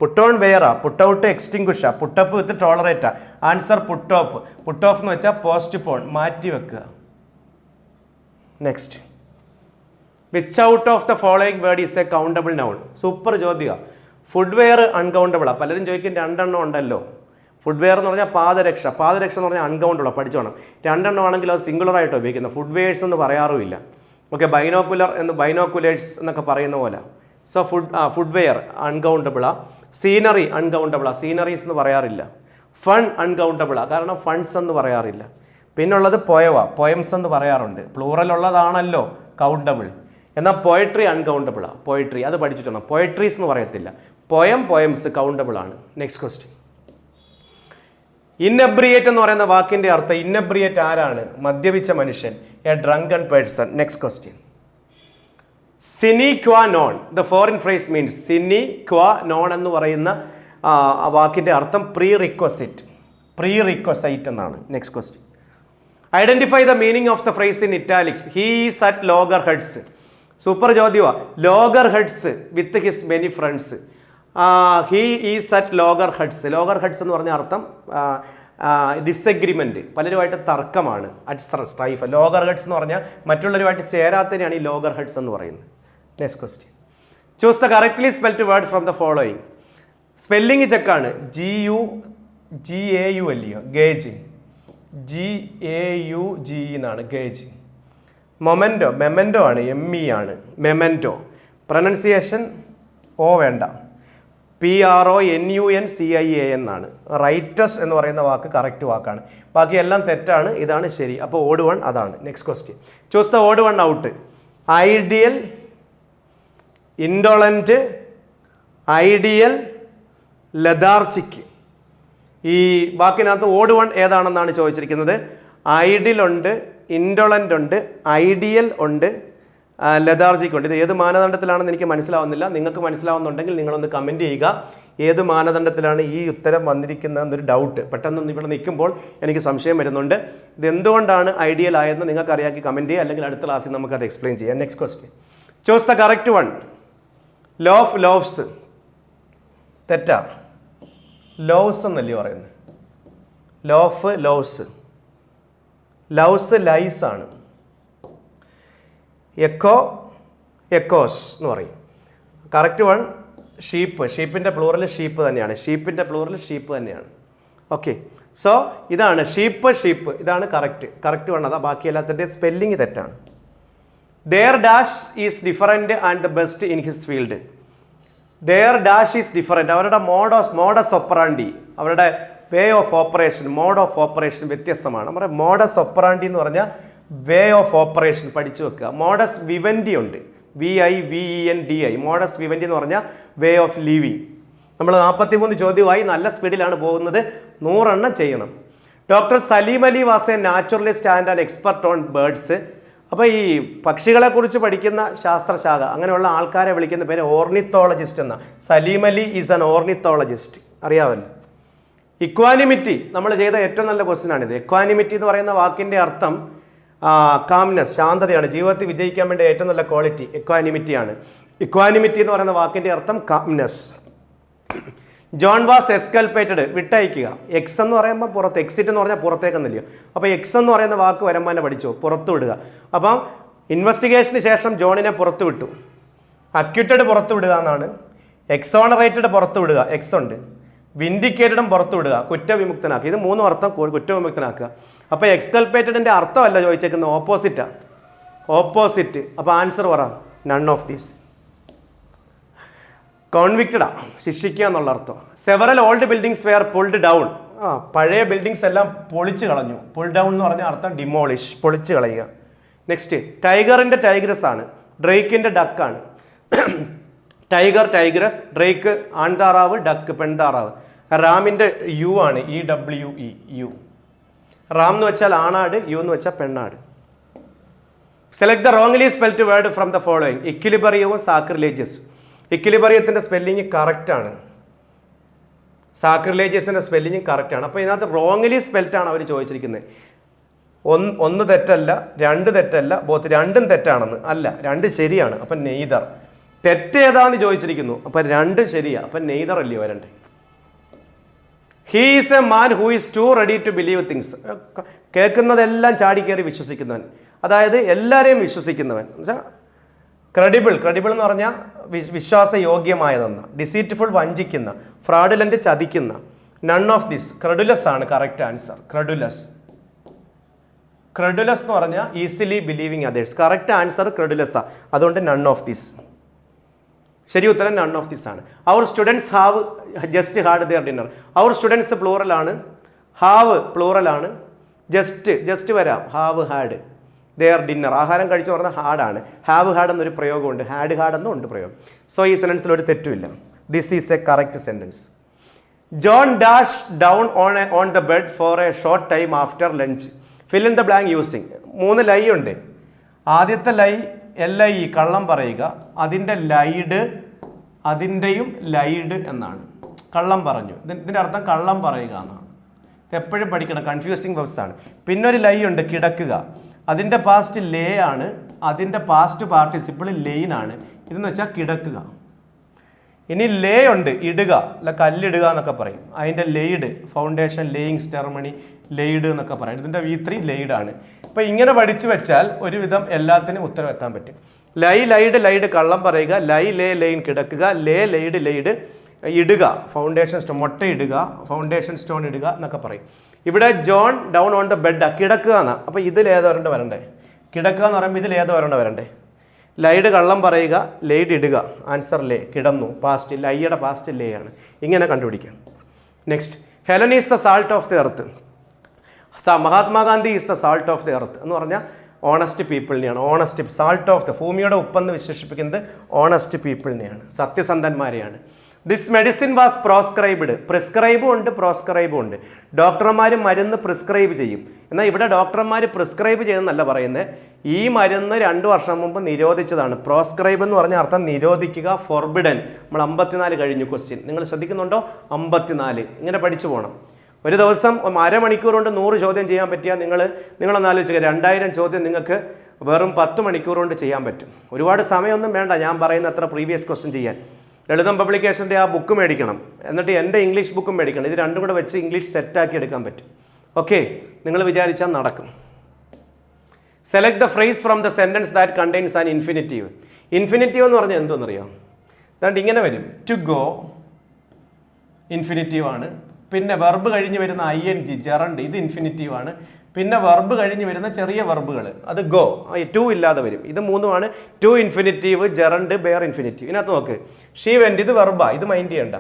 പുട്ട് ഓൺ വെയറാ, പുട്ട് ഔട്ട് എക്സ്റ്റിങ്കുഷാ, പുട്ടപ്പ് വിത്ത് ടോളറേറ്റാ. Answer put off. പുട്ടോഫ് എന്ന് വെച്ചാൽ പോസ്റ്റ് പോൺ, മാറ്റി വെക്കുക. Next, which out of the following word is a countable noun. Super ചോദ്യമാണ്. ഫുഡ്വെയർ അൺകൗണ്ടബിളാണ്. പലരും ചോദിക്കും 2 എണ്ണം ഉണ്ടല്ലോ. ഫുഡ്വെയർ എന്ന് പറഞ്ഞാൽ പാദരക്ഷ എന്ന് പറഞ്ഞാൽ അൺകൗണ്ടബിൾ, പഠിച്ചോണം. 2 എണ്ണം ആണെങ്കിൽ അത് സിംഗുലറായിട്ട് ഉപയോഗിക്കുന്നത്. ഫുഡ്വെയർസ് എന്ന് പറയാറുമില്ല. ഓക്കെ, ബൈനോക്കുലേഴ്സ് എന്നൊക്കെ പറയുന്ന പോലെ. സോ ഫുഡ്വെയർ അൺകൗണ്ടബിളാണ്. സീനറി അൺകൗണ്ടബിളാണ്, സീനറീസ് എന്ന് പറയാറില്ല. ഫൺ അൺകൗണ്ടബിളാണ്, കാരണം ഫണ്ട്സ് എന്ന് പറയാറില്ല. പിന്നുള്ളത് പോയംസ് എന്ന് പറയാറുണ്ട്. പ്ലൂറൽ ഉള്ളതാണല്ലോ കൗണ്ടബിൾ. എന്നാൽ പോയട്രി അൺകൗണ്ടബിളാണ്. പോയട്രി അത് പഠിച്ചിട്ടുണ്ട്. പോയട്രീസ് എന്ന് പറയത്തില്ല. പോയംസ് കൗണ്ടബിൾ ആണ്. നെക്സ്റ്റ് ക്വസ്റ്റ്യൻ, ഇന്നബ്രിയേറ്റ് എന്ന് പറയുന്ന വാക്കിൻ്റെ അർത്ഥം. ഇന്നബ്രിയേറ്റ് ആരാണ്? മദ്യപിച്ച മനുഷ്യൻ, a drunken person. Next question, sine qua non. The foreign phrase means sine qua non എന്ന് പറയുന്ന വാക്കിൻ്റെ അർത്ഥം പ്രീ റിക്വസൈറ്റ് എന്നാണ്. Next question, identify the meaning of the phrase in italics. He is at loggerheads. Super ചോദ്യമാണ്. Logger heads with his many friends. He is at loggerheads. Loggerheads എന്ന് പറഞ്ഞ അർത്ഥം disagreement, പലരുമായിട്ട് തർക്കമാണ്. At strife. Logger heads എന്ന് പറഞ്ഞാൽ മറ്റുള്ളവരുമായിട്ട് ചേരാത്തതിനാണ് ഈ logger heads എന്ന് പറയുന്നത്. Next question, choose the correctly spelled word from the following. Spelling ചെക്കാണ്. GAU അല്ലയോ, ഗേജ്. GAUGE എന്നാണ്, ഗേജ്. മെമൻറ്റോ ആണ്, ME ആണ്, മെമൻറ്റോ. പ്രൊനൗൺസിയേഷൻ വേണ്ട, PRONUNCIAN എന്നാണ്. റൈറ്റസ് എന്ന് പറയുന്ന വാക്ക് കറക്റ്റ് വാക്കാണ്. ബാക്കി എല്ലാം തെറ്റാണ്, ഇതാണ് ശരി. അപ്പോൾ ഓഡ് 1 അതാണ്. Next question, choose the odd 1 out. Ideal, indolent, ideal, lethargic. ഈ വാക്കിനകത്ത് ഓഡ് 1 ഏതാണെന്നാണ് ചോദിച്ചിരിക്കുന്നത്. ഐഡിയൽ ഉണ്ട്, ഇൻഡോളൻ്റ് ഉണ്ട്, ഐഡിയൽ ഉണ്ട്, ലതാർജിക് ഉണ്ട്. ഇത് ഏത് മാനദണ്ഡത്തിലാണെന്ന് എനിക്ക് മനസ്സിലാവുന്നില്ല. നിങ്ങൾക്ക് മനസ്സിലാവുന്നുണ്ടെങ്കിൽ നിങ്ങളൊന്ന് കമൻറ്റ് ചെയ്യുക. ഏത് മാനദണ്ഡത്തിലാണ് ഈ ഉത്തരം വന്നിരിക്കുന്നതെന്നൊരു ഡൗട്ട് പെട്ടെന്നൊന്ന് ഇവിടെ നിൽക്കുമ്പോൾ എനിക്ക് സംശയം വരുന്നുണ്ട്. ഇതെന്തുകൊണ്ടാണ് ഐഡിയൽ ആയെന്ന് നിങ്ങൾക്ക് അറിയാക്കി കമൻറ്റ് ചെയ്യുക, അല്ലെങ്കിൽ അടുത്ത ക്ലാസ്സിൽ നമുക്കത് എക്സ്പ്ലെയിൻ ചെയ്യാം. Next question, choose the correct one. Loaves തെറ്റാ. ലോവ്സ് എന്നല്ലേ പറയുന്നത്. ലോവ്സ് ലൈസ് ആണ്. എക്കോസ് എന്ന് പറയും. കറക്റ്റ് വൺ ഷീപ്പിൻ്റെ പ്ലൂറൽ ഷീപ്പ് തന്നെയാണ്. ഓക്കെ, സോ ഇതാണ് ഷീപ്പ് ഇതാണ് കറക്റ്റ് വൺ. അതാ, ബാക്കി എല്ലാത്തിൻ്റെ സ്പെല്ലിങ് തെറ്റാണ്. Their dash is different and the best in his field. Their dash is different. അവരുടെ മോഡസ് ഒപ്പറാൻഡി, അവരുടെ way of operation, mode of operation വ്യത്യസ്തമാണ്. നമ്മുടെ മോഡസ് ഒപ്പറാൻഡി എന്ന് പറഞ്ഞാൽ വേ ഓഫ് ഓപ്പറേഷൻ പഠിച്ചു വെക്കുക. മോഡസ് വിവൻഡി ഉണ്ട്, VIVENDI. മോഡസ് വിവൻഡി എന്ന് പറഞ്ഞാൽ വേ ഓഫ് ലിവിങ്. നമ്മൾ 43 ചോദ്യമായി നല്ല സ്പീഡിലാണ് പോകുന്നത്. 100 എണ്ണം ചെയ്യണം. Doctor Salim Ali was a naturalist and an expert on birds. അപ്പോൾ ഈ പക്ഷികളെക്കുറിച്ച് പഠിക്കുന്ന ശാസ്ത്രശാഖ, അങ്ങനെയുള്ള ആൾക്കാരെ വിളിക്കുന്ന പേര് ഓർണിത്തോളജിസ്റ്റ് എന്ന. Salim Ali is an ornithologist, അറിയാമല്ലോ. ഇക്വാനിമിറ്റി നമ്മൾ ചെയ്ത ഏറ്റവും നല്ല ക്വസ്റ്റ്യൻ ആണിത്. ഇക്വാനിമിറ്റി എന്ന് പറയുന്ന വാക്കിൻ്റെ അർത്ഥം കാംനെസ്, ശാന്തതയാണ്. ജീവിതത്തിൽ വിജയിക്കാൻ വേണ്ടി ഏറ്റവും നല്ല ക്വാളിറ്റി ഇക്വാനിമിറ്റിയാണ്. ഇക്വാനിമിറ്റി എന്ന് പറയുന്ന വാക്കിൻ്റെ അർത്ഥം കാംനെസ്. ജോൺ വാസ് എസ്കൽപ്പേറ്റഡ്, വിട്ടയക്കുക. എക്സ് എന്ന് പറയുമ്പോൾ പുറത്ത്, എക്സിറ്റ് എന്ന് പറഞ്ഞാൽ പുറത്തേക്കെന്നില്ലയോ. അപ്പോൾ എക്സ് എന്ന് പറയുന്ന വാക്ക് വരുമ്പോൾ തന്നെ പഠിച്ചു, പുറത്തു വിടുക. അപ്പം ഇൻവെസ്റ്റിഗേഷന് ശേഷം ജോണിനെ പുറത്തു വിട്ടു. അക്യൂറ്റഡ് പുറത്തു വിടുക എന്നാണ്. എക്സോണറേറ്റഡ് പുറത്തു വിടുക, എക്സ് ഉണ്ട്. വിൻഡിക്കേറ്റഡും പുറത്തു വിടുക, കുറ്റവിമുക്തനാക്കുക. ഇത് 3 അർത്ഥം കുറ്റവിമുക്തനാക്കുക. അപ്പോൾ എക്സ്കൽപ്പേറ്റഡിൻ്റെ അർത്ഥമല്ല ചോദിച്ചേക്കുന്നത്, ഓപ്പോസിറ്റാണ്. ഓപ്പോസിറ്റ്. അപ്പോൾ ആൻസർ പറ, നൺ ഓഫ് ദീസ്. കോൺവിക്റ്റഡാ, ശിക്ഷിക്കുക എന്നുള്ള അർത്ഥം. Several old buildings were pulled down. പഴയ ബിൽഡിങ്സ് എല്ലാം പൊളിച്ചു കളഞ്ഞു. പുൾ ഡൗൺ എന്ന് പറഞ്ഞ അർത്ഥം ഡിമോളിഷ്, പൊളിച്ചു കളയുക. നെക്സ്റ്റ്, ടൈഗറിൻ്റെ ടൈഗ്രസ് ആണ്, ഡ്രേക്കിൻ്റെ ഡക്കാണ്. ടൈഗർ ടൈഗ്രസ്, ഡ്രേക്ക് ആൺതാറാവ്, ഡക്ക് പെൺതാറാവ്. റാമിൻ്റെ യു ആണ്, EWE, യു. റാം എന്ന് വെച്ചാൽ ആണാട്, യു എന്ന് വെച്ചാൽ പെണ്ണാട്. Select the wrongly spelled word from the following. ഇക്വിലിബറിയവും സാക്രിലേജിയസ്. ഇക്വിലിബറിയത്തിൻ്റെ സ്പെല്ലിങ് കറക്റ്റാണ്, സാക്രിലേജിയസിൻ്റെ സ്പെല്ലിങ് കറക്റ്റാണ്. അപ്പോൾ ഇതിനകത്ത് റോങ്ലി സ്പെൽറ്റാണ് അവർ ചോദിച്ചിരിക്കുന്നത്. ഒന്ന് തെറ്റല്ല, 2 തെറ്റല്ല, ബോത്ത് 2ഉം തെറ്റാണെന്ന് അല്ല, 2 ശരിയാണ്. അപ്പം നെയ്തർ. തെറ്റേതാന്ന് ചോദിച്ചിരിക്കുന്നു, അപ്പം 2 ശരിയാണ്. അപ്പം നെയ്തർ അല്ലയോ വരണ്ടേ. He is a man who is too ready to believe things. കേൾക്കുന്നതെല്ലാം ചാടിക്കയറി വിശ്വസിക്കുന്നവൻ, അതായത് എല്ലാവരെയും വിശ്വസിക്കുന്നവൻ. എന്നുവെച്ചാൽ ക്രെഡിബിൾ എന്ന് പറഞ്ഞാൽ വിശ്വാസയോഗ്യമായതെന്ന. ഡിസീറ്റ്ഫുൾ, വഞ്ചിക്കുന്ന. ഫ്രോഡുലൻ്റ്, ചതിക്കുന്ന. None of this. ക്രെഡുലസ് ആണ് കറക്റ്റ് ആൻസർ. ക്രെഡുലസ് എന്ന് പറഞ്ഞാൽ easily believing others. Correct answer ക്രെഡുലസാണ്. അതുകൊണ്ട് നൺ ഓഫ് ദിസ്. ശരി ഉത്തരം നൺ ഓഫ് ദിസ് ആണ്. Our students have just had their dinner. Our students പ്ലൂറലാണ്, ഹാവ് പ്ലൂറലാണ്. ജസ്റ്റ് വരാം, ഹാവ് ഹാഡ് ദെയർ ഡിന്നർ. ആഹാരം കഴിച്ചു പറഞ്ഞാൽ ഹാഡാണ്. ഹാവ് ഹാഡ് എന്നൊരു പ്രയോഗമുണ്ട്, ഹാഡ് എന്നും ഉണ്ട് പ്രയോഗം. സോ ഈ സെൻറ്റൻസിൽ ഒരു തെറ്റുമില്ല. This is a correct sentence. John dash down on the bed for a short time after lunch. Fill in the blank using. 3 lie ഉണ്ട്. ആദ്യത്തെ ലൈ LIE, കള്ളം പറയുക. അതിൻ്റെ ലൈഡ്, അതിൻ്റെയും ലൈഡ് എന്നാണ്. കള്ളം പറഞ്ഞു, ഇതിൻ്റെ അർത്ഥം കള്ളം പറയുക എന്നാണ്. ഇത് എപ്പോഴും പഠിക്കണം, കൺഫ്യൂസിങ് വേർബ്സ് ആണ്. പിന്നൊരു ലൈ ഉണ്ട്, കിടക്കുക. അതിൻ്റെ പാസ്റ്റ് ലേ ആണ്, അതിൻ്റെ പാസ്റ്റ് പാർട്ടിസിപ്പിൾ ലെയിൻ ആണ്. ഇതെന്ന് വെച്ചാൽ കിടക്കുക. ഇനി ലേ ഉണ്ട്, ഇടുക, അല്ല കല്ലിടുക എന്നൊക്കെ പറയും. അതിൻ്റെ laid, foundation, laying ceremony, laid എന്നൊക്കെ പറയും. ഇതിൻ്റെ V3 ലെയ്ഡാണ്. ഇപ്പോൾ ഇങ്ങനെ പഠിച്ചു വെച്ചാൽ ഒരുവിധം എല്ലാത്തിനും ഉത്തരം എത്താൻ പറ്റും. ലൈഡ് കള്ളം പറയുക, ലെയിൻ കിടക്കുക, ലൈഡ് ഇടുക, ഫൗണ്ടേഷൻ സ്റ്റോൺ, മുട്ട ഇടുക, ഫൗണ്ടേഷൻ സ്റ്റോൺ ഇടുക എന്നൊക്കെ പറയും. ഇവിടെ John down on the bed, കിടക്കുക എന്നാണ്. അപ്പോൾ ഇതിലേതോരണ്ട വരണ്ടേ? കിടക്കുക എന്ന് പറയുമ്പോൾ ഇതിലേതോരണ്ട വരണ്ടേ? ലൈഡ് കള്ളം പറയുക, ലെയ്ഡ് ഇടുക. ആൻസർ ലേ, കിടന്നു. പാസ്റ്റ്, ലൈയുടെ പാസ്റ്റ് ലേ ആണ്. ഇങ്ങനെ കണ്ടുപിടിക്കാം. Next, Helen is the salt of the earth. Mahatma Gandhi is the salt of the earth എന്ന് പറഞ്ഞാൽ ഓണസ്റ്റ് പീപ്പിളിനെയാണ്. ഓണസ്റ്റ്, സാൾട്ട് ഓഫ് ദ, ഭൂമിയുടെ ഉപ്പെന്ന് വിശേഷിപ്പിക്കുന്നത് ഓണസ്റ്റ് പീപ്പിളിനെയാണ്, സത്യസന്ധന്മാരെയാണ്. This medicine was proscribed. പ്രിസ്ക്രൈബും ഉണ്ട്, പ്രോസ്ക്രൈബും ഉണ്ട്. ഡോക്ടർമാർ മരുന്ന് പ്രിസ്ക്രൈബ് ചെയ്യും. എന്നാൽ ഇവിടെ ഡോക്ടർമാർ പ്രിസ്ക്രൈബ് ചെയ്യുന്നല്ല പറയുന്നത്. ഈ മരുന്ന് 2 വർഷം മുമ്പ് നിരോധിച്ചതാണ്. പ്രോസ്ക്രൈബ് എന്ന് പറഞ്ഞ അർത്ഥം നിരോധിക്കുക, ഫോർബിഡൻ. നമ്മൾ 54 കഴിഞ്ഞു ക്വസ്റ്റ്യൻ. നിങ്ങൾ ശ്രദ്ധിക്കുന്നുണ്ടോ? 54 ഇങ്ങനെ പഠിച്ചു പോകണം. ഒരു ദിവസം അരമണിക്കൂർ കൊണ്ട് 100 ചോദ്യം ചെയ്യാൻ പറ്റിയാൽ നിങ്ങളൊന്ന് ആലോചിക്കുക. 2000 ചോദ്യം നിങ്ങൾക്ക് വെറും 10 മണിക്കൂർ കൊണ്ട് ചെയ്യാൻ പറ്റും. ഒരുപാട് സമയമൊന്നും വേണ്ട ഞാൻ പറയുന്ന അത്ര പ്രീവിയസ് ക്വസ്റ്റ്യൻ ചെയ്യാൻ. ലളിതം പബ്ലിക്കേഷൻ്റെ ആ ബുക്ക് മേടിക്കണം, എന്നിട്ട് എൻ്റെ ഇംഗ്ലീഷ് ബുക്കും മേടിക്കണം. ഇത് രണ്ടും കൂടെ വെച്ച് ഇംഗ്ലീഷ് സെറ്റാക്കി എടുക്കാൻ പറ്റും. ഓക്കെ, നിങ്ങൾ വിചാരിച്ചാൽ നടക്കും. Select the phrase from the sentence that contains an infinitive. Infinitive എന്ന് പറഞ്ഞാൽ എന്തോന്നറിയാം? അതുകൊണ്ട് ഇങ്ങനെ വരും. ടു ഗോ ഇൻഫിനിറ്റീവ് ആണ്. പിന്നെ വെർബ് കഴിഞ്ഞ് വരുന്ന ING, ജെറണ്ട്, ഇത് ഇൻഫിനിറ്റീവ് ആണ്. പിന്നെ വെർബ് കഴിഞ്ഞ് വരുന്ന ചെറിയ വെർബുകൾ അത് ഗോ, ടു ഇല്ലാതെ വരും. ഇത് മൂന്നുമാണ് to infinitive, gerund, bare infinitive. ഇതിനകത്ത് നോക്ക്, ഷീ വെന്റ്, ഇത് വെർബാ, ഇത് മൈൻഡ് ചെയ്യണ്ട.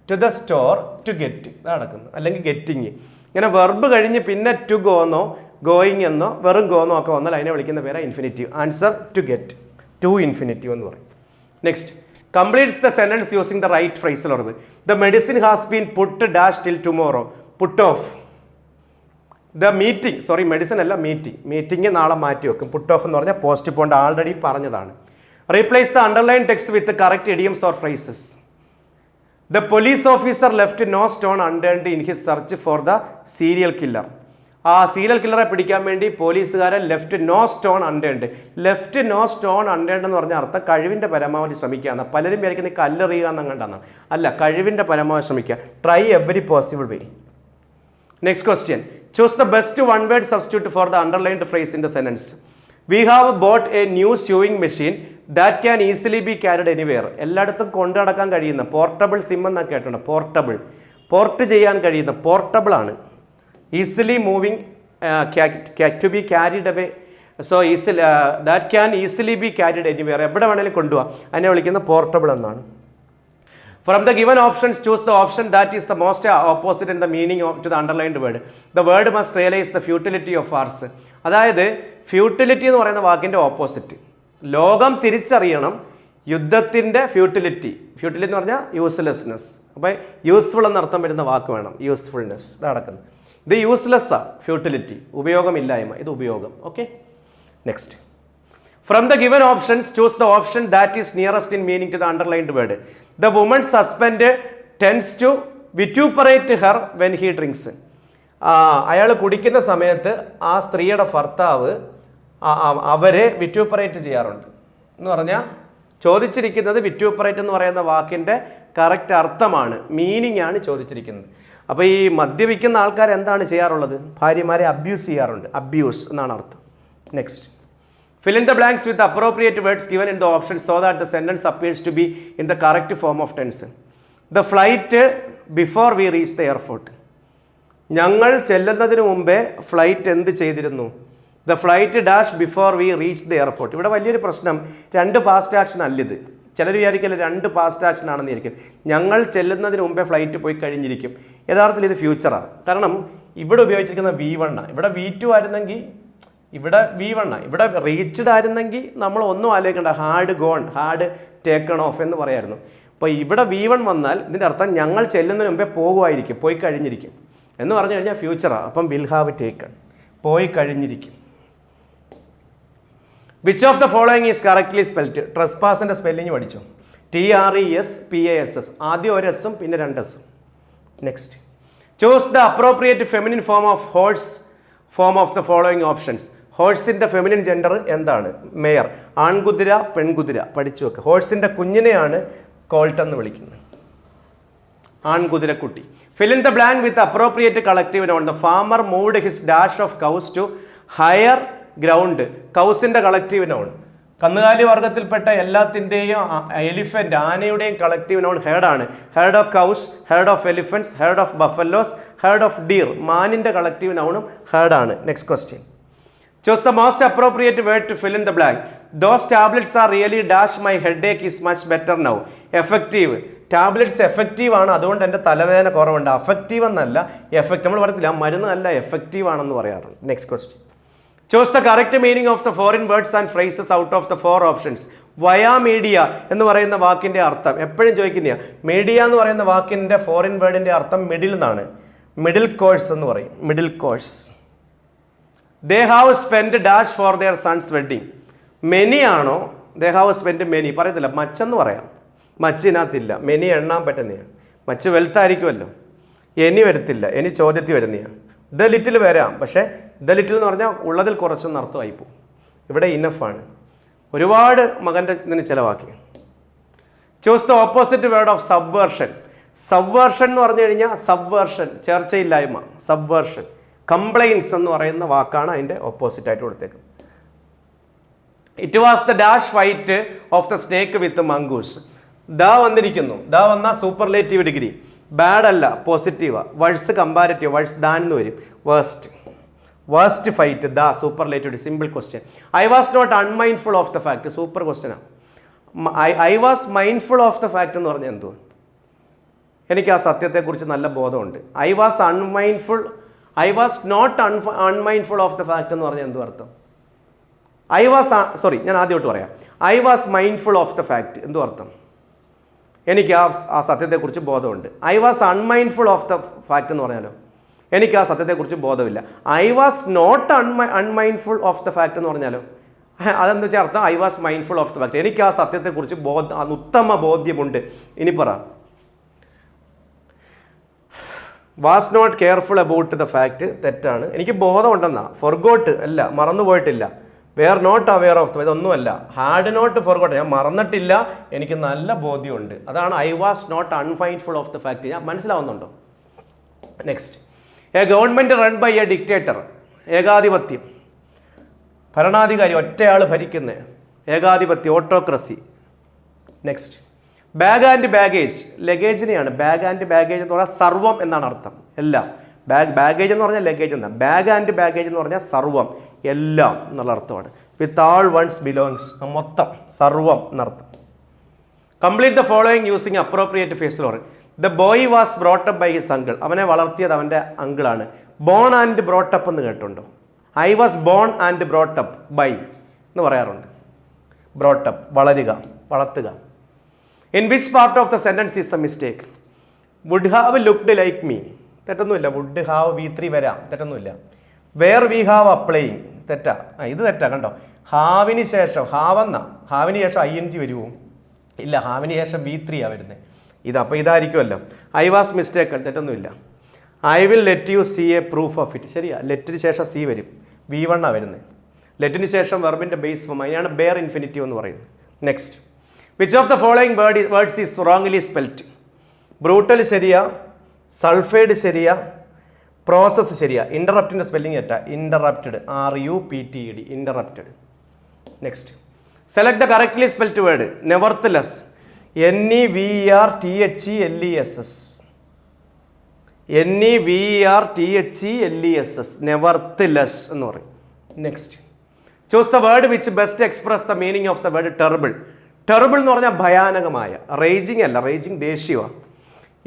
To the store, to get, ഇതാ നടക്കുന്നത്, അല്ലെങ്കിൽ ഗെറ്റിങ്. ഇങ്ങനെ വെർബ് കഴിഞ്ഞ് പിന്നെ ടു ഗോന്നോ ഗോയിങ് എന്നോ വെറും ഗോന്നോ ഒക്കെ വന്നാൽ അതിനെ വിളിക്കുന്ന പേരാ infinitive. Answer to get, to infinitive എന്ന് പറയും. Next, completes the sentence using the right phrasal verb. The medicine has been put dash till tomorrow. Put off. The meeting, sorry, medicine അല്ല, മീറ്റിംഗ് നാളെ മാറ്റി വെക്കും. പുട്ട് ഓഫ് എന്ന് പറഞ്ഞാൽ postpone, already പറഞ്ഞതാണ്. Replace the underline text with correct idioms or phrases. The police officer left no stone unturned in his search for the serial killer. ആ serial കില്ലറെ പിടിക്കാൻ വേണ്ടി പോലീസുകാരൻ left no stone unturned. Left no stone unturned എന്ന് പറഞ്ഞ അർത്ഥം കഴിവിൻ്റെ പരമാവധി ശ്രമിക്കുക. പലരും വിചാരിക്കുന്നത് കല്ലെറിയുക എന്നങ്ങണ്ടാണ്. അല്ല, കഴിവിൻ്റെ പരമാവധി ശ്രമിക്കുക. Try every possible way. Next question, choose the best one word substitute four the underlined phrase in the sentence. We have bought A new sewing machine that can easily be carried anywhere. എല്ലായിടത്തും കൊണ്ടു നടക്കാൻ കഴിയുന്ന, portable SIM എന്നൊക്കെ കേട്ടിട്ടുണ്ട്. Portable, port ചെയ്യാൻ കഴിയുന്ന, portable ആണ്. Easily moving, to be carried away. So easily, that can easily be carried anywhere, എവിടെ വേണമെങ്കിലും കൊണ്ടുപോകാം. അതിനെ വിളിക്കുന്ന പോർട്ടബിൾ എന്നാണ്. From the given options, choose the option that is the most opposite in the meaning to the underlined word. The word must realize the futility of ours. അതായത് futility എന്ന് പറയുന്ന വാക്കിൻ്റെ ഓപ്പോസിറ്റ്. ലോകം തിരിച്ചറിയണം യുദ്ധത്തിൻ്റെ ഫ്യൂട്ടിലിറ്റി. ഫ്യൂട്ടിലിറ്റി എന്ന് പറഞ്ഞാൽ യൂസ്ലെസ്നെസ്. അപ്പോൾ യൂസ്ഫുൾ എന്നർത്ഥം വരുന്ന വാക്ക് വേണം, യൂസ്ഫുൾനെസ്. ഇത് നടക്കുന്നത്. ഇത് യൂസ്ലെസ്സാണ് ഫ്യൂട്ടിലിറ്റി, ഉപയോഗമില്ലായ്മ. ഇത് ഉപയോഗം. Okay, next. From the given options, choose the option that is nearest in meaning to the underlined word. The woman's husband tends to vituperate her when he drinks. അയാൾ കുടിക്കുന്ന സമയത്ത് ആ സ്ത്രീയുടെ ഭർത്താവ് അവരെ വിറ്റ്യൂപ്പറേറ്റ് ചെയ്യാറുണ്ട് എന്ന് പറഞ്ഞാൽ ചോദിച്ചിരിക്കുന്നത് വിറ്റ്യൂപ്പറേറ്റ് എന്ന് പറയുന്ന വാക്കിൻ്റെ കറക്റ്റ് അർത്ഥമാണ്, മീനിങ് ആണ് ചോദിച്ചിരിക്കുന്നത്. അപ്പോൾ ഈ മദ്യപിക്കുന്ന ആൾക്കാർ എന്താണ് ചെയ്യാറുള്ളത്? ഭാര്യമാരെ അബ്യൂസ് ചെയ്യാറുണ്ട്. അബ്യൂസ് എന്നാണ് അർത്ഥം. Next, fill in the blanks with appropriate words given in the options so that the sentence appears to be in the correct form of tense. The flight before we reached the airport. ഞങ്ങൾ ചെല്ലുന്നതിന് മുമ്പേ flight എന്ത് ചെയ്തിരുന്നു? The flight dash before we reached the airport. ഇവിടെ വലിയൊരു പ്രശ്നം, രണ്ട് past action അല്ലിത്. ചിലർ വിചാരിക്കില്ല രണ്ട് പാസ്റ്റ് ആക്ഷൻ ആണെന്ന് വിചാരിക്കും. ഞങ്ങൾ ചെല്ലുന്നതിന് മുമ്പേ ഫ്ലൈറ്റ് പോയി കഴിഞ്ഞിരിക്കും. യഥാർത്ഥത്തിൽ ഇത് ഫ്യൂച്ചറാണ്. കാരണം ഇവിടെ ഉപയോഗിച്ചിരിക്കുന്ന V1 ആണ്. ഇവിടെ V2 ആയിരുന്നെങ്കിൽ ഇവിടെ V1 ആണ്. ഇവിടെ റീച്ച്ഡ് ആയിരുന്നെങ്കിൽ നമ്മൾ ഒന്നും ആലോചിക്കേണ്ട, had gone, had taken off എന്ന് പറയായിരുന്നു. അപ്പോൾ ഇവിടെ V1 വന്നാൽ ഇതിൻ്റെ അർത്ഥം ഞങ്ങൾ ചെല്ലുന്നതിന് മുമ്പേ പോകുമായിരിക്കും, പോയി കഴിഞ്ഞിരിക്കും എന്ന് പറഞ്ഞു കഴിഞ്ഞാൽ ഫ്യൂച്ചറാണ്. അപ്പം വിൽ ഹാവ് ടേക്കൺ, പോയി കഴിഞ്ഞിരിക്കും. Which of the following is correctly spelled? ട്രസ്പാസിൻ്റെ സ്പെല്ലിങ് പഠിച്ചു. TRESPASS. ആദ്യം ഒരു എസ്സും പിന്നെ 2 എസ്സും. Next, choose the appropriate feminine form of horse form of the following options. ഹോഴ്സിൻ്റെ ഫെമിനിൻ ജെൻഡർ എന്താണ്? മെയർ. ആൺകുതിര, പെൺകുതിര പഠിച്ചു വെക്കുക. ഹോഴ്സിൻ്റെ കുഞ്ഞിനെയാണ് കോൾട്ട് എന്ന് വിളിക്കുന്നത്, ആൺകുതിരക്കുട്ടി. Fill in the blank with appropriate collective noun. The farmer moved his dash of cows to higher ground. കൗസിൻ്റെ കളക്റ്റീവ് നൗൺ. കന്നുകാലി വർഗത്തിൽപ്പെട്ട എല്ലാത്തിൻ്റെയും എലിഫൻറ്റ്, ആനയുടെയും കളക്റ്റീവ് നൗൺ ഹെർഡാണ്. Herd of cows, herd of elephants, herd of buffaloes, herd of deer. മാനിൻ്റെ collective നൗണും ഹെർഡാണ്. Next question, choose the most appropriate word to fill in the blank. Those tablets are really dash my headache is much better now. Effective. Tablets effective ആണ്, അതുകൊണ്ട് എൻ്റെ തലവേദന കുറവുണ്ട്. Affective എന്നല്ല, effect. നമ്മൾ പറയത്തില്ല മരുന്ന് അല്ല, എഫക്റ്റീവ് ആണെന്ന് പറയാറുണ്ട്. Next question, choose the correct meaning of the foreign words and phrases out of the 4 options. Via media എന്ന് പറയുന്ന വാക്കിൻ്റെ അർത്ഥം എപ്പോഴും ചോദിക്കുന്ന, മീഡിയ എന്ന് പറയുന്ന വാക്കിൻ്റെ ഫോറിൻ വേർഡിൻ്റെ അർത്ഥം മിഡിൽ എന്നാണ്. മിഡിൽ കോഴ്സ് എന്ന് പറയും, middle course. They have spend dash for their son's wedding. Many ആണോ? ദേ ഹാവ് സ്പെൻഡ് മെനി പറയത്തില്ല, മച്ചെന്ന് പറയാം. മച്ചിനകത്തില്ല, മെനി എണ്ണാൻ പറ്റുന്നതാണ്. മച്ച് വെൽത്തായിരിക്കുമല്ലോ. എനി വരത്തില്ല, എനി ചോദ്യത്തിൽ വരുന്നതാണ്. ദ ലിറ്റിൽ വരാം, പക്ഷേ ദ ലിറ്റിൽ എന്ന് പറഞ്ഞാൽ ഉള്ളതിൽ കുറച്ചെന്ന് അർത്ഥമായിപ്പോവും. ഇവിടെ ഇനഫാണ്. ഒരുപാട് മകൻ്റെ ഇതിന് ചിലവാക്കി. Choose the opposite word of subversion. Subversion എന്ന് പറഞ്ഞു കഴിഞ്ഞാൽ സബ്വേർഷൻ, ചേർച്ചയില്ലായ്മ, സബ്വേർഷൻ. കംപ്ലൈൻസ് എന്ന് പറയുന്ന വാക്കാണ് അതിൻ്റെ ഓപ്പോസിറ്റായിട്ട് കൊടുത്തേക്കുന്നത്. It was the dash fight of the snake with mongoose. The വന്നിരിക്കുന്നു, ദ വന്നാൽ സൂപ്പർലേറ്റീവ് ഡിഗ്രി. ബാഡ് അല്ല, പോസിറ്റീവാണ്. വേഴ്സ് കമ്പാരറ്റീവ്, വേഴ്സ് ദാൻ എന്ന് വരും. Worst. Worst fight the superlative simple question. I was not unmindful of the fact super ക്വസ്റ്റ്യനാണ്. I was mindful of the fact എന്ന് പറഞ്ഞാൽ എന്തോ എനിക്ക് ആ സത്യത്തെക്കുറിച്ച് നല്ല ബോധമുണ്ട്. I was not unmindful of the fact എന്ന് പറഞ്ഞാൽ എന്തോ അർത്ഥം? ഞാൻ ആദ്യമായിട്ട് പറയാം. I was mindful of the fact എന്തോ അർത്ഥം? എനിക്ക് ആ സത്യത്തെക്കുറിച്ച് ബോധമുണ്ട്. I was unmindful of the fact എന്ന് പറഞ്ഞാലോ എനിക്ക് ആ സത്യത്തെക്കുറിച്ച് ബോധമില്ല. I was not unmindful of the fact എന്ന് പറഞ്ഞാലോ അതെന്താ വെച്ചാൽ അർത്ഥം I was mindful of the fact. എനിക്ക് ആ സത്യത്തെക്കുറിച്ച് ഉത്തമ ബോധ്യമുണ്ട്. ഇനി പറ. Was not careful about the fact തെറ്റാണ്. എനിക്ക് ബോധമുണ്ടെന്നാ. ഫൊർഗോട്ട് അല്ല, മറന്നുപോയിട്ടില്ല. Were not aware of the ഇതൊന്നുമല്ല. ഹാഡ് നോട്ട് ഫൊർഗോട്ട് ഞാൻ മറന്നിട്ടില്ല, എനിക്ക് നല്ല ബോധ്യമുണ്ട്. അതാണ് I was not unmindful of the fact. ഞാൻ മനസ്സിലാവുന്നുണ്ടോ? Next, a government run by a dictator ഏകാധിപത്യം, ഭരണാധികാരി ഒറ്റയാൾ ഭരിക്കുന്ന ഏകാധിപത്യം, autocracy. Next, bag and baggage ലഗേജിനെയാണ്. ബാഗ് ആൻഡ് ബാഗേജ് എന്ന് പറഞ്ഞാൽ സർവം എന്നാണ് അർത്ഥം. എല്ലാം. ബാഗേജ് എന്ന് പറഞ്ഞാൽ ലഗേജ് എന്നാണ്. ബാഗ് ആൻഡ് ബാഗേജ് എന്ന് പറഞ്ഞാൽ സർവം, എല്ലാം എന്നുള്ള അർത്ഥമാണ്. വിത്ത് ആൾ വൺസ് ബിലോങ്സ് മൊത്തം, സർവം എന്നർത്ഥം. Complete the following using appropriate ഫേസിലോർ. The boy was brought up by his uncle. അവനെ വളർത്തിയത് അവൻ്റെ അങ്കിളാണ്. ബോൺ ആൻഡ് ബ്രോട്ടപ്പ് എന്ന് കേട്ടുണ്ടോ? I was born and brought up by എന്ന് പറയാറുണ്ട്. ബ്രോട്ടപ്പ് വളരുക, വളർത്തുക. In which part of the sentence is the mistake? Would have looked like me തെറ്റൊന്നുമില്ല. വുഡ് ഹാവ് V3 വരാം, തെറ്റൊന്നുമില്ല. വേർ വി ഹാവ് അപ്ലൈയിങ് തെറ്റാ. ഇത് തെറ്റാ കണ്ടോ. ഹാവിന് ശേഷം ഹാവിന് ശേഷം ING വരുമോ? ഇല്ല, ഹാവിന് ശേഷം V3 വരുന്നത്. അപ്പോൾ ഇതായിരിക്കുമല്ലോ. ഐ വാസ് മിസ്റ്റേക്കൺ തെറ്റൊന്നുമില്ല. I will let you see a proof of it ശരിയാ. ലെറ്റിന് ശേഷം സി വരും. V1 വരുന്നത്. ലെറ്റിന് ശേഷം വെർബിൻ്റെ ബേസ് ഫോം, അതിനാണ് ബെയർ ഇൻഫിനിറ്റീവ് എന്ന് പറയുന്നത്. Next, which of the following words is wrongly spelt? Brutal ശരിയാ, സൾഫൈഡ് ശരിയാ, പ്രോസസ്സ് ശരിയാ. ഇൻ്ററപ്റ്റിൻ്റെ സ്പെല്ലിംഗ് തെറ്റാ. Interrupted RUPTED interrupted. Next, select the correctly spelt word. Nevertheless NEVERTHELESS NEVERTHELESS nevertheless എന്ന് പറയും. Next, choose the word which best express the meaning of the word terrible. Terrible എന്ന് പറഞ്ഞാൽ ഭയാനകമായ. റേജിങ് അല്ല, റേജിങ് ദേഷ്യമാണ്.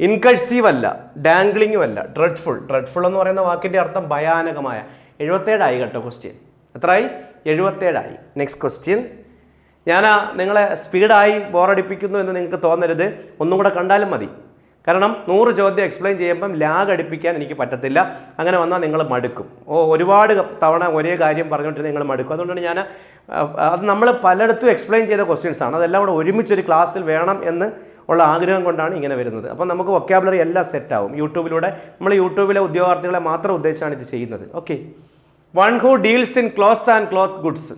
ഇൻകഴ്സീവ് അല്ല, ഡാംഗ്ലിങ്ങും അല്ല. ഡ്രെഡ്ഫുൾ എന്ന് പറയുന്ന വാക്കിൻ്റെ അർത്ഥം ഭയാനകമായ. 77 കേട്ടോ ക്വസ്റ്റ്യൻ. എത്രയായി? 77. Next question. ഞാൻ നിങ്ങളെ സ്പീഡായി ബോറടിപ്പിക്കുന്നു എന്ന് നിങ്ങൾക്ക് തോന്നരുത്. ഒന്നും കൂടെ കണ്ടാലും മതി. കാരണം 100 ചോദ്യം എക്സ്പ്ലെയിൻ ചെയ്യുമ്പം ലാഗ് അടിപ്പിക്കാൻ എനിക്ക് പറ്റത്തില്ല. അങ്ങനെ വന്നാൽ നിങ്ങൾ മടുക്കും. ഒരുപാട് തവണ ഒരേ കാര്യം പറഞ്ഞുകൊണ്ടിരുന്ന നിങ്ങൾ മടുക്കും. അതുകൊണ്ടാണ് ഞാൻ അത് നമ്മൾ പലയിടത്തും എക്സ്പ്ലെയിൻ ചെയ്ത ക്വസ്റ്റ്യൻസാണ്. അതെല്ലാം കൂടെ ഒരുമിച്ചൊരു ക്ലാസ്സിൽ വേണം എന്ന് ഉള്ള ആഗ്രഹം കൊണ്ടാണ് ഇങ്ങനെ വരുന്നത്. അപ്പം നമുക്ക് വൊക്കാബുലറി എല്ലാം സെറ്റാവും യൂട്യൂബിലൂടെ. നമ്മൾ യൂട്യൂബിലെ ഉദ്യോഗാർത്ഥികളെ മാത്രം ഉദ്ദേശിച്ചാണ് ഇത് ചെയ്യുന്നത്. Okay. One who deals in clothes and cloth goods.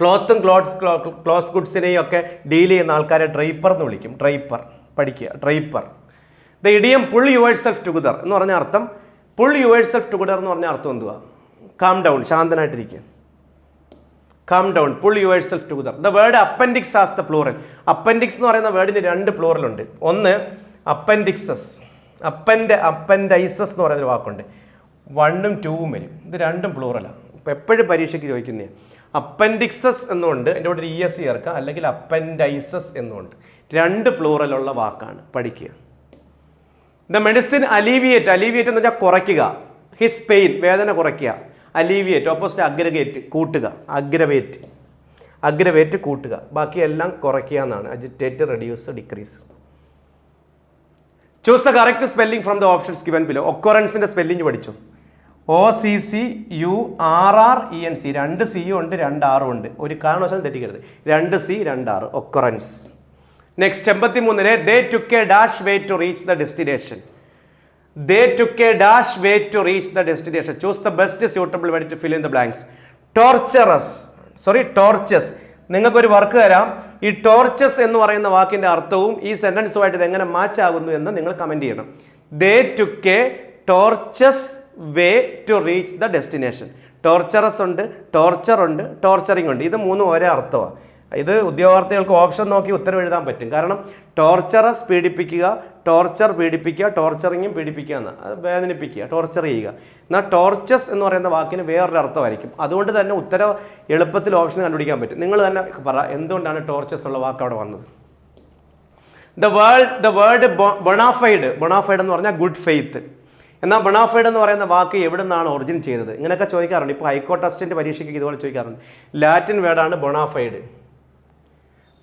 ക്ലോത്തും ക്ലോത്ത് ഗുഡ്സിനെയും ഒക്കെ ഡീൽ ചെയ്യുന്ന ആൾക്കാരെ ഡ്രൈപ്പർ എന്ന് വിളിക്കും. ഡ്രൈപ്പർ പഠിക്കുക. Draper. The idiom pull yourself together എന്ന് പറഞ്ഞ അർത്ഥം. പുൾ യുവർ സെൽഫ് ടുഗദർ എന്ന് പറഞ്ഞ അർത്ഥം എന്തുവാ? കാം ഡൗൺ, ശാന്തനായിട്ടിരിക്കുക. Calm down, pull yourself together. The word appendix as the plural. Appendix എന്ന് പറയുന്ന വേർഡിന് 2 പ്ലൂറലുണ്ട്. ഒന്ന് അപ്പൻഡിക്സസ്, അപ്പൻഡൈസസ് എന്ന് പറയുന്നൊരു വാക്കുണ്ട്. 1ഉം 2ഉം വരും. ഇത് 2ഉം പ്ലൂറലാണ്. ഇപ്പോൾ എപ്പോഴും പരീക്ഷയ്ക്ക് ചോദിക്കുന്നതാണ്. അപ്പൻഡിക്സസ് എന്നുണ്ട്, എൻ്റെ കൂടെ ഒരു ES ചേർക്കാം, അല്ലെങ്കിൽ അപ്പൻഡൈസസ് എന്നുണ്ട്. 2 പ്ലൂറലുള്ള വാക്കാണ്. പഠിക്കുക. The medicine അലീവിയേറ്റ്. അലീവിയേറ്റ് എന്ന് വെച്ചാൽ കുറയ്ക്കുക. ഹിസ് പെയിൻ, വേദന കുറയ്ക്കുക. അലീവിയേറ്റ് ഓപ്പോസിറ്റ് അഗ്രഗേറ്റ്, കൂട്ടുക. അഗ്രവേറ്റ് കൂട്ടുക. ബാക്കിയെല്ലാം കുറയ്ക്കുക എന്നാണ്. Agitate, reduce, decrease. Choose the correct spelling from the options given below. ഒക്കറൻസിൻ്റെ സ്പെല്ലിംഗ് പഠിച്ചു. OCCURRENC. 2 C ഉണ്ട്, 2 R ഉണ്ട്. ഒരു കാരണവശാലും തെറ്റിക്കരുത്. 2 C 2 R occurrence. Next 83. They took a dash way to reach the destination. They took a dash way to reach the destination. Choose the best suitable way to fill in the blanks. Torches. നിങ്ങൾക്കൊരു work തരാം. ഈ torches എന്ന് പറയുന്ന വാക്കിൻ്റെ അർത്ഥവും ഈ സെൻറ്റൻസുമായിട്ട് ഇത് എങ്ങനെ മാച്ച് ആകുന്നു എന്ന് നിങ്ങൾ കമൻറ്റ് ചെയ്യണം. They took a torches way to reach the destination. ടോർച്ചറസ് ഉണ്ട്, ടോർച്ചർ ഉണ്ട്, ടോർച്ചറിങ് ഉണ്ട്. ഇത് 3 ഒരേ അർത്ഥമാണ്. ഇത് ഉദ്യോഗാർത്ഥികൾക്ക് ഓപ്ഷൻ നോക്കി ഉത്തരം എഴുതാൻ പറ്റും. കാരണം ടോർച്ചറസ് പീഡിപ്പിക്കുക, ടോർച്ചർ പീഡിപ്പിക്കുക, ടോർച്ചറിങ്ങും പീഡിപ്പിക്കുക എന്ന്, അത് വേദനിപ്പിക്കുക, ടോർച്ചർ ചെയ്യുക. എന്നാൽ ടോർച്ചസ് എന്ന് പറയുന്ന വാക്കിന് വേറൊരു അർത്ഥമായിരിക്കും. അതുകൊണ്ട് തന്നെ ഉത്തരം എളുപ്പത്തിൽ ഓപ്ഷൻ കണ്ടുപിടിക്കാൻ പറ്റും. നിങ്ങൾ തന്നെ പറ എന്തുകൊണ്ടാണ് ടോർച്ചസ് എന്നുള്ള വാക്ക് അവിടെ വന്നത്. ദ വേർഡ് ബൊണാഫൈഡ് എന്ന് പറഞ്ഞാൽ ഗുഡ് ഫെയ്ത്ത്. എന്നാൽ ബൊണാഫൈഡ് എന്ന് പറയുന്ന വാക്ക് എവിടെ നിന്നാണ് ഒറിജിൻ ചെയ്തത്? ഇങ്ങനെയൊക്കെ ചോദിക്കാറുണ്ട്. ഇപ്പോൾ ഹൈക്കോർട്ട് അസിസ്റ്റന്റ് പരീക്ഷയ്ക്ക് ഇതുപോലെ ചോദിക്കാറുണ്ട്. ലാറ്റിൻ വേർഡാണ് bona fide.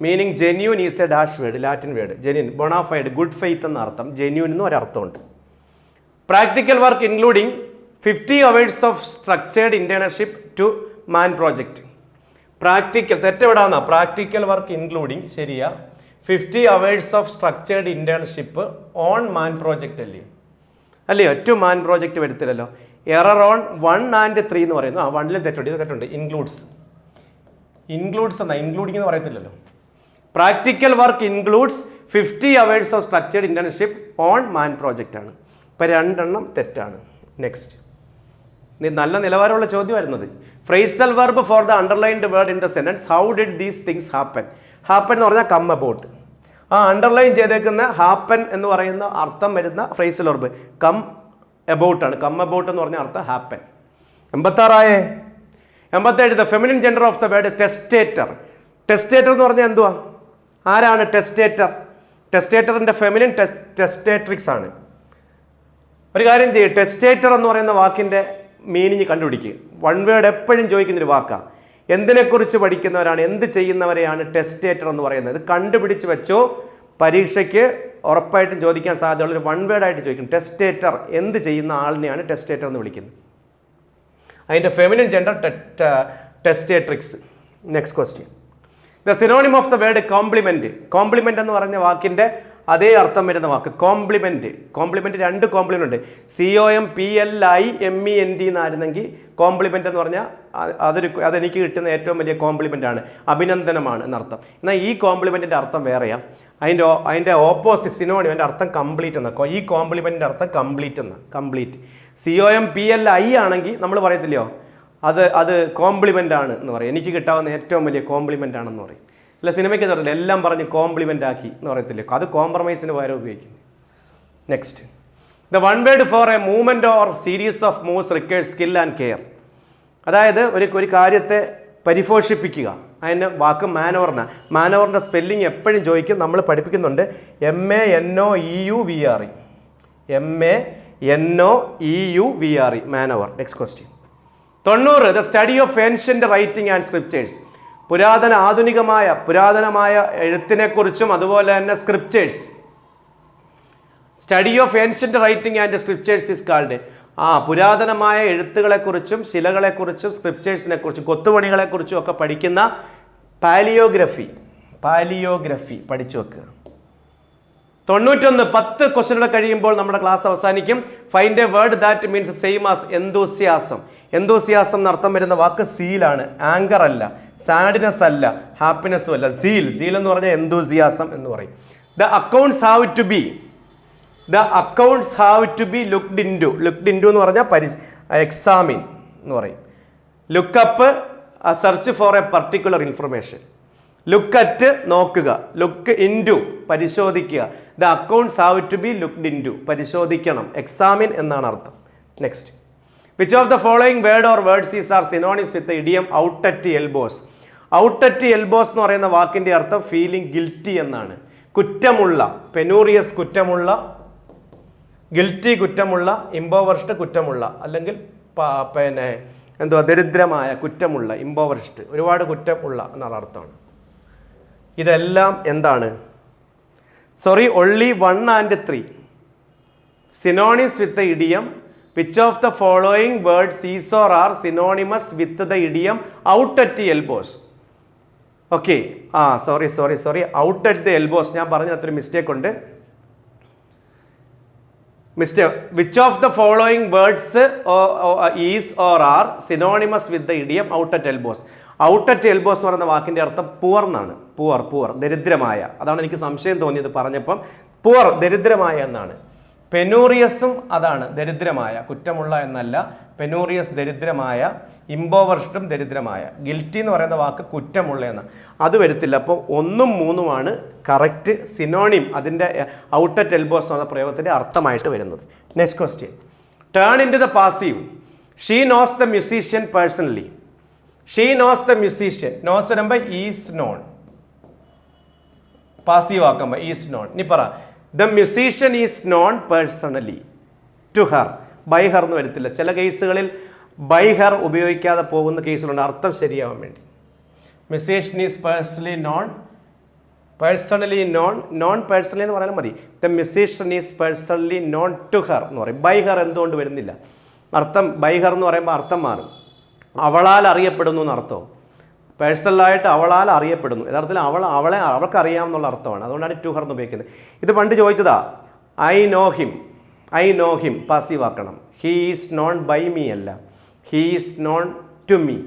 Meaning genuine is a dash word. Latin word genuine. Bona fide good faith എന്ന അർത്ഥം, ജെന്യൂൻ എന്നും ഒരർത്ഥമുണ്ട്. Practical work including 50 hours of structured internship to man project. Practical തെറ്റെവിടാന്നാ, പ്രാക്ടിക്കൽ വർക്ക് ഇൻക്ലൂഡിങ് ശരിയാ, 50 hours of structured internship on man project അല്ലയോ to man project വരുത്തില്ലല്ലോ. Error on 1 and 3 എന്ന് പറയുന്നു. 1ലും തെറ്റുണ്ട്, ഇത് തെറ്റുണ്ട്. ഇൻക്ലൂഡ്സ് എന്നാ, ഇൻക്ലൂഡിങ് എന്ന് പറയത്തില്ലല്ലോ. Practical work includes 50 hours of structured internship on man project ആണ്. ഇപ്പം 2 എണ്ണം തെറ്റാണ്. നെക്സ്റ്റ്, നല്ല നിലവാരമുള്ള ചോദ്യമായിരുന്നത്. Phrasal verb for the underlined word in the sentence how did these things happen. Happen എന്ന് പറഞ്ഞാൽ കം അബൌട്ട്. ആ അണ്ടർലൈൻ ചെയ്തേക്കുന്ന ഹാപ്പൻ എന്ന് പറയുന്ന അർത്ഥം വരുന്ന ഫ്രേസൽ വെർബ് കം അബൌട്ട് ആണ്. കം അബൌട്ട് എന്ന് പറഞ്ഞ അർത്ഥം happen. 86. 87 the feminine gender of the word ടെസ്റ്റേറ്റർ. ടെസ്റ്റേറ്റർ എന്ന് പറഞ്ഞാൽ എന്തുവാ? ആരാണ് ടെസ്റ്റേറ്റർ? ടെസ്റ്റേറ്ററിൻ്റെ ഫെമിനിൻ ടെസ്റ്റേട്രിക്സ് ആണ്. ഒരു കാര്യം ചെയ്യും, ടെസ്റ്റേറ്റർ എന്ന് പറയുന്ന വാക്കിൻ്റെ മീനിങ് കണ്ടുപിടിക്കുക. വൺ വേർഡ് എപ്പോഴും ചോദിക്കുന്നൊരു വാക്കാണ്. എന്തിനെക്കുറിച്ച് പഠിക്കുന്നവരാണ്, എന്ത് ചെയ്യുന്നവരെയാണ് ടെസ്റ്റേറ്റർ എന്ന് പറയുന്നത്? ഇത് കണ്ടുപിടിച്ച് വെച്ചോ, പരീക്ഷയ്ക്ക് ഉറപ്പായിട്ടും ചോദിക്കാൻ സാധ്യതയുള്ളൊരു വൺ വേർഡായിട്ട് ചോദിക്കും. ടെസ്റ്റേറ്റർ, എന്ത് ചെയ്യുന്ന ആളിനെയാണ് ടെസ്റ്റേറ്റർ എന്ന് വിളിക്കുന്നത്. അതിൻ്റെ feminine gender testatrix. Next question, the synonym of the word compliment. Compliment എന്ന് പറഞ്ഞ വാക്കിൻ്റെ അതേ അർത്ഥം വരുന്ന വാക്ക് കോംപ്ലിമെൻറ്റ്. കോംപ്ലിമെൻറ്റ് 2 കോംപ്ലിമെൻ്റ് ഉണ്ട്. COMPLIMENT എന്നായിരുന്നെങ്കിൽ കോംപ്ലിമെൻ്റ് എന്ന് പറഞ്ഞാൽ അതെനിക്ക് കിട്ടുന്ന ഏറ്റവും വലിയ കോംപ്ലിമെൻ്റ് ആണ്, അഭിനന്ദനമാണ് എന്നർത്ഥം. എന്നാൽ ഈ കോംപ്ലിമെൻറ്റിൻ്റെ അർത്ഥം വേറെയാണ്. അതിൻ്റെ ഓപ്പോസിറ്റ് സിനോണിം, അതിൻ്റെ അർത്ഥം കംപ്ലീറ്റ് എന്ന. ഈ കോംപ്ലിമെൻറ്റിൻ്റെ അർത്ഥം കംപ്ലീറ്റ് എന്ന. കംപ്ലീറ്റ്. COMPLI ആണെങ്കിൽ നമ്മൾ പറയത്തില്ലയോ അത് കോംപ്ലിമെൻ്റ് ആണ് എന്ന് പറയും. എനിക്ക് കിട്ടാവുന്ന ഏറ്റവും വലിയ കോംപ്ലിമെൻ്റ് ആണെന്ന് പറയും. അല്ല, സിനിമയ്ക്ക് തരത്തില്ല, എല്ലാം പറഞ്ഞ് കോംപ്ലിമെൻ്റ് ആക്കി എന്ന് പറയത്തില്ലേ, അത് കോംപ്രമൈസിന് പകരം ഉപയോഗിക്കുന്നു. Next, the one word for A movement or series of moves required skill and care. അതായത് ഒരു കാര്യത്തെ പരിപോഷിപ്പിക്കുക. അതിന് വാക്ക് മാനോവറിന്. മാനോവറിൻ്റെ സ്പെല്ലിങ് എപ്പോഴും ചോദിക്കും, നമ്മൾ പഠിപ്പിക്കുന്നുണ്ട്. MANOEUVRE. MANOEUVRE മാനോവർ. Next question, 90 the study of ancient writing and scriptures. പുരാതനമായ എഴുത്തിനെക്കുറിച്ചും അതുപോലെ തന്നെ scriptures. Study of ancient writing and scriptures is called. പുരാതനമായ എഴുത്തുകളെക്കുറിച്ചും ശിലകളെക്കുറിച്ചും സ്ക്രിപ്റ്റേഴ്സിനെക്കുറിച്ചും കൊത്തുപണികളെക്കുറിച്ചും ഒക്കെ പഠിക്കുന്ന പാലിയോഗ്രഫി പഠിച്ചു വെക്കുക. 91 10 ക്വസ്റ്റ്യനുകൾ കഴിയുമ്പോൾ നമ്മുടെ ക്ലാസ് അവസാനിക്കും. Find A word that means same as എന്തൂസിയാസം. എന്തൂസിയാസം എന്നർത്ഥം വരുന്ന വാക്ക് സീലാണ്, ആങ്കർ അല്ല, സാഡ്നെസ് അല്ല, ഹാപ്പിനെസ്സും അല്ല. സീൽ എന്ന് പറഞ്ഞാൽ എന്തൂസിയാസം എന്ന് പറയും. The accounts have to be looked into എന്ന് പറഞ്ഞാൽ എക്സാമിൻ എന്ന് പറയും. Look up search for a particular information. Look at നോക്കുക, ലുക്ക് ഇൻറ്റു പരിശോധിക്കുക. The accounts have to be looked into പരിശോധിക്കണം, എക്സാമിൻ എന്നാണ് അർത്ഥം. Next, which of the following word or words are synonyms with idiom out at elbows. Out at elbows എന്ന് പറയുന്ന വാക്കിൻ്റെ അർത്ഥം feeling guilty എന്നാണ്. കുറ്റമുള്ള, പെനൂറിയസ് കുറ്റമുള്ള, ഗിൽറ്റി കുറ്റമുള്ള, ഇമ്പോവർഷ്ഡ് കുറ്റമുള്ള, അല്ലെങ്കിൽ ദരിദ്രമായ കുറ്റമുള്ള, ഇമ്പോവർഷ്ഡ് ഒരുപാട് കുറ്റമുള്ള എന്നുള്ള അർത്ഥമാണ്. ഇതെല്ലാം എന്താണ്? only 1 and 3 synonyms with the idiom. Which of the following words is or are synonymous with the idiom out at the elbows? Okay, sorry, out at the elbows ഞാൻ പറഞ്ഞ അത്ര മിസ്റ്റേക്ക് ഉണ്ട്. Which of the following words is or are synonymous with the idiom out at elbows? Out at elbows എന്ന് പറയുന്ന വാക്കിൻ്റെ അർത്ഥം poor എന്നാണ്. Poor ദരിദ്രമായ. അതാണ് എനിക്ക് സംശയം തോന്നിയത് പറഞ്ഞപ്പം. പുവർ ദരിദ്രമായ എന്നാണ്. പെനൂറിയസും അതാണ്, ദരിദ്രമായ, കുറ്റമുള്ള എന്നല്ല. പെനൂറിയസ് ദരിദ്രമായ, ഇമ്പോവർഷ്ഡും ദരിദ്രമായ. ഗിൽറ്റി എന്ന് പറയുന്ന വാക്ക് കുറ്റമുള്ളതെന്ന്, അത് വരത്തില്ല. അപ്പോൾ 1ഉം 3ഉമാണ് കറക്റ്റ് സിനോണിം, അതിൻ്റെ ഔട്ട് അറ്റ് എൽബോസ് എന്ന് പറഞ്ഞ പ്രയോഗത്തിൻ്റെ അർത്ഥമായിട്ട് വരുന്നത്. Next question, turn in to the passive. She knows the musician personally. She knows the musician, knows വരുമ്പോൾ ഈസ് നോൺ, പാസീവ് ആക്കുമ്പോൾ ഈസ് നോൺ. ഇനി പറ, the musician is known personally to her. By her എന്ന് വരത്തില്ല. ചില കേസുകളിൽ by Har ഉപയോഗിക്കാതെ പോകുന്ന കേസുകളുണ്ട് അർത്ഥം ശരിയാവാൻ വേണ്ടി. Musician is personally known, personally known, known personally എന്ന് പറയാൻ മതി. The musician is personally known to her എന്ന് പറയും. ബൈ ഹർ എന്തുകൊണ്ട് വരുന്നില്ല? അർത്ഥം ബൈ ഹർ എന്ന് പറയുമ്പോൾ അർത്ഥം മാറും. അവളാൽ അറിയപ്പെടുന്നു എന്നർത്ഥവും. പേഴ്സണലായിട്ട് അവളാൽ അറിയപ്പെടുന്നു, യഥാർത്ഥത്തിൽ അവൾക്ക് അറിയാമെന്നുള്ള അർത്ഥമാണ്. അതുകൊണ്ടാണ് ടു ഹർ എന്ന് ഉപയോഗിക്കുന്നത്. ഇത് പണ്ട് ചോദിച്ചതാ. ഐ നോ ഹിം പാസീവ് ആക്കണം. He is known by me അല്ല, he is known to me.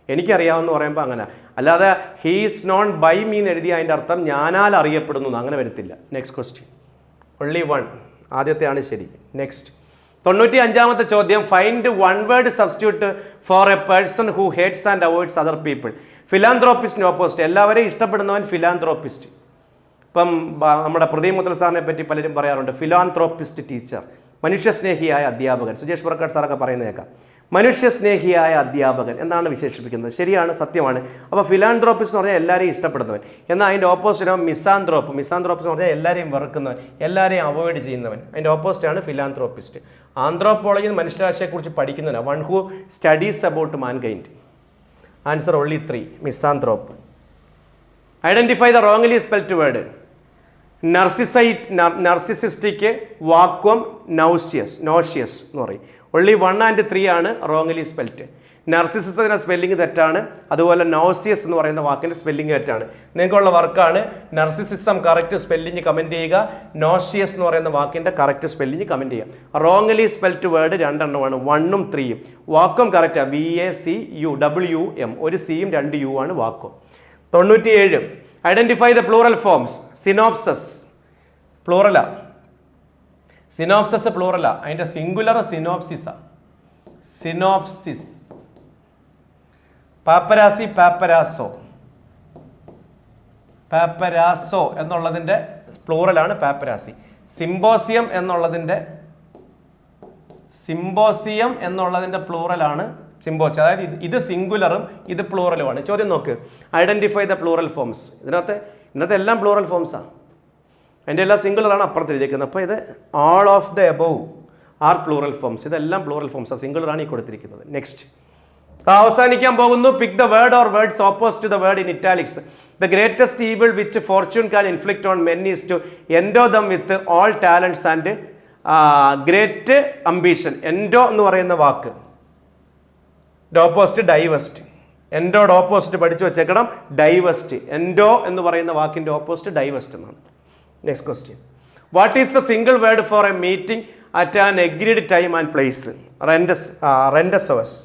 എനിക്കറിയാമെന്ന് പറയുമ്പോൾ അങ്ങനെ, അല്ലാതെ he is known by me എന്ന് എഴുതിയ അതിൻ്റെ അർത്ഥം ഞാനാൽ അറിയപ്പെടുന്നു അങ്ങനെ വരത്തില്ല. നെക്സ്റ്റ് ക്വസ്റ്റ്യൻ, ഒൺലി 1, ആദ്യത്തെയാണ് ശരി. നെക്സ്റ്റ് 95ാമത്തെ ചോദ്യം, find 1 word substitute for a person who hates and avoids other people. ഫിലാന്ത്രോപ്പിസ്റ്റിന് ഓപ്പോസിറ്റ്. എല്ലാവരെയും ഇഷ്ടപ്പെടുന്നവൻ ഫിലാന്ത്രോപ്പിസ്റ്റ്. ഇപ്പം നമ്മുടെ പ്രദീപ് മുത്തൽ സാറിനെ പറ്റി പലരും പറയാറുണ്ട്, ഫിലാന്ത്രോപ്പിസ്റ്റ് ടീച്ചർ, മനുഷ്യസ്നേഹിയായ അധ്യാപകൻ. സുജേഷ് പുറക്കാട് സാറൊക്കെ പറയുന്നത് കേൾക്കാം. മനുഷ്യസ്നേഹിയായ അധ്യാപകൻ എന്നാണ് വിശേഷിപ്പിക്കുന്നത്. ശരിയാണ്, സത്യമാണ്. അപ്പോൾ ഫിലാന്ത്രോപ്പിസ്റ്റ് എന്ന് പറഞ്ഞാൽ എല്ലാവരെയും ഇഷ്ടപ്പെടുന്നവൻ. എന്നാൽ അതിൻ്റെ ഓപ്പോസിറ്റ് മിസാന്ത്രോപ്പ് എന്ന് പറഞ്ഞാൽ എല്ലാവരെയും വെറുക്കുന്നവൻ, എല്ലാവരെയും അവോയ്ഡ് ചെയ്യുന്നവൻ. അതിൻ്റെ ഓപ്പോസിറ്റാണ് ഫിലാന്ത്രോപ്പിസ്റ്റ്. ആന്ത്രോപോളജി മനുഷ്യരാശിയെക്കുറിച്ച് പഠിക്കുന്നവനാണ്. One who studies about mankind. Answer only 3, misanthrope. Identify the wrongly spelled word. Narcissistic, vacuum, noxious എന്ന് പറയും. ഒൺലി 1 and 3 ആണ് റോങ്ലി സ്പെൽഡ്. നർസിസിസത്തിൻ്റെ സ്പെല്ലിംഗ് തെറ്റാണ്. അതുപോലെ നോസിയസ് എന്ന് പറയുന്ന വാക്കിൻ്റെ സ്പെല്ലിംഗ് തെറ്റാണ്. നിങ്ങൾക്കുള്ള വർക്കാണ് നർസിസിസം കറക്റ്റ് സ്പെല്ലിംഗ് കമൻറ്റ് ചെയ്യുക, നോഷിയസ് എന്ന് പറയുന്ന വാക്കിൻ്റെ കറക്റ്റ് സ്പെല്ലിംഗ് കമൻറ്റ് ചെയ്യുക. റോങ്ലി സ്പെൽഡ് വേർഡ് 2 എണ്ണമാണ്, 1ഉം 3ഉം. വാക്വം കറക്റ്റാണ്, VACUWM, ഒരു സിയും 2 U ആണ് vacuum. 97, identify the plural forms. Synopses പ്ലൂറലാ, സിനോപ്സസ് പ്ലൂറലാ, അതിൻ്റെ സിംഗുലർ സിനോപ്സിസാണ്. സിനോപ്സിസ്. പാപ്പരാസി, പാപ്പരാസോ എന്നുള്ളതിൻ്റെ പ്ലൂറലാണ് പാപ്പരാസി. സിംബോസിയം എന്നുള്ളതിൻ്റെ പ്ലൂറലാണ് സിംബോസിയം. അതായത് ഇത് സിംഗുലറും ഇത് പ്ലൂറലുമാണ്. ചോദ്യം നോക്ക്, ഐഡൻറ്റിഫൈ ദ പ്ലൂറൽ ഫോംസ്. ഇതിനകത്ത് എല്ലാം പ്ലൂറൽ ഫോംസാണ്. അതിൻ്റെ എല്ലാം സിംഗുലറാണ് അപ്പുറത്ത് എഴുതിയിരിക്കുന്നത്. അപ്പോൾ ഇത് all of the above are plural forms. ഇതെല്ലാം പ്ലൂറൽ ഫോംസാണ്, സിംഗുലറാണ് ഈ കൊടുത്തിരിക്കുന്നത്. നെക്സ്റ്റ് അവസാനിക്കാൻ പോകുന്നു. Pick the word or words opposite to the word in italics. The greatest evil which fortune can inflict on men is to endow them with all talents and great ambition. Endow എന്ന് പറയുന്ന വാക്ക് opposite ഡൈവസ്റ്റ്. എൻഡോയുടെ opposite പഠിച്ചു വെച്ചേക്കണം, ഡൈവസ്റ്റ്. Endo എന്ന് പറയുന്ന വാക്കിൻ്റെ opposite divest എന്നാണ്. Next question, what is the single word for a meeting at an agreed time and place? Rendezvous.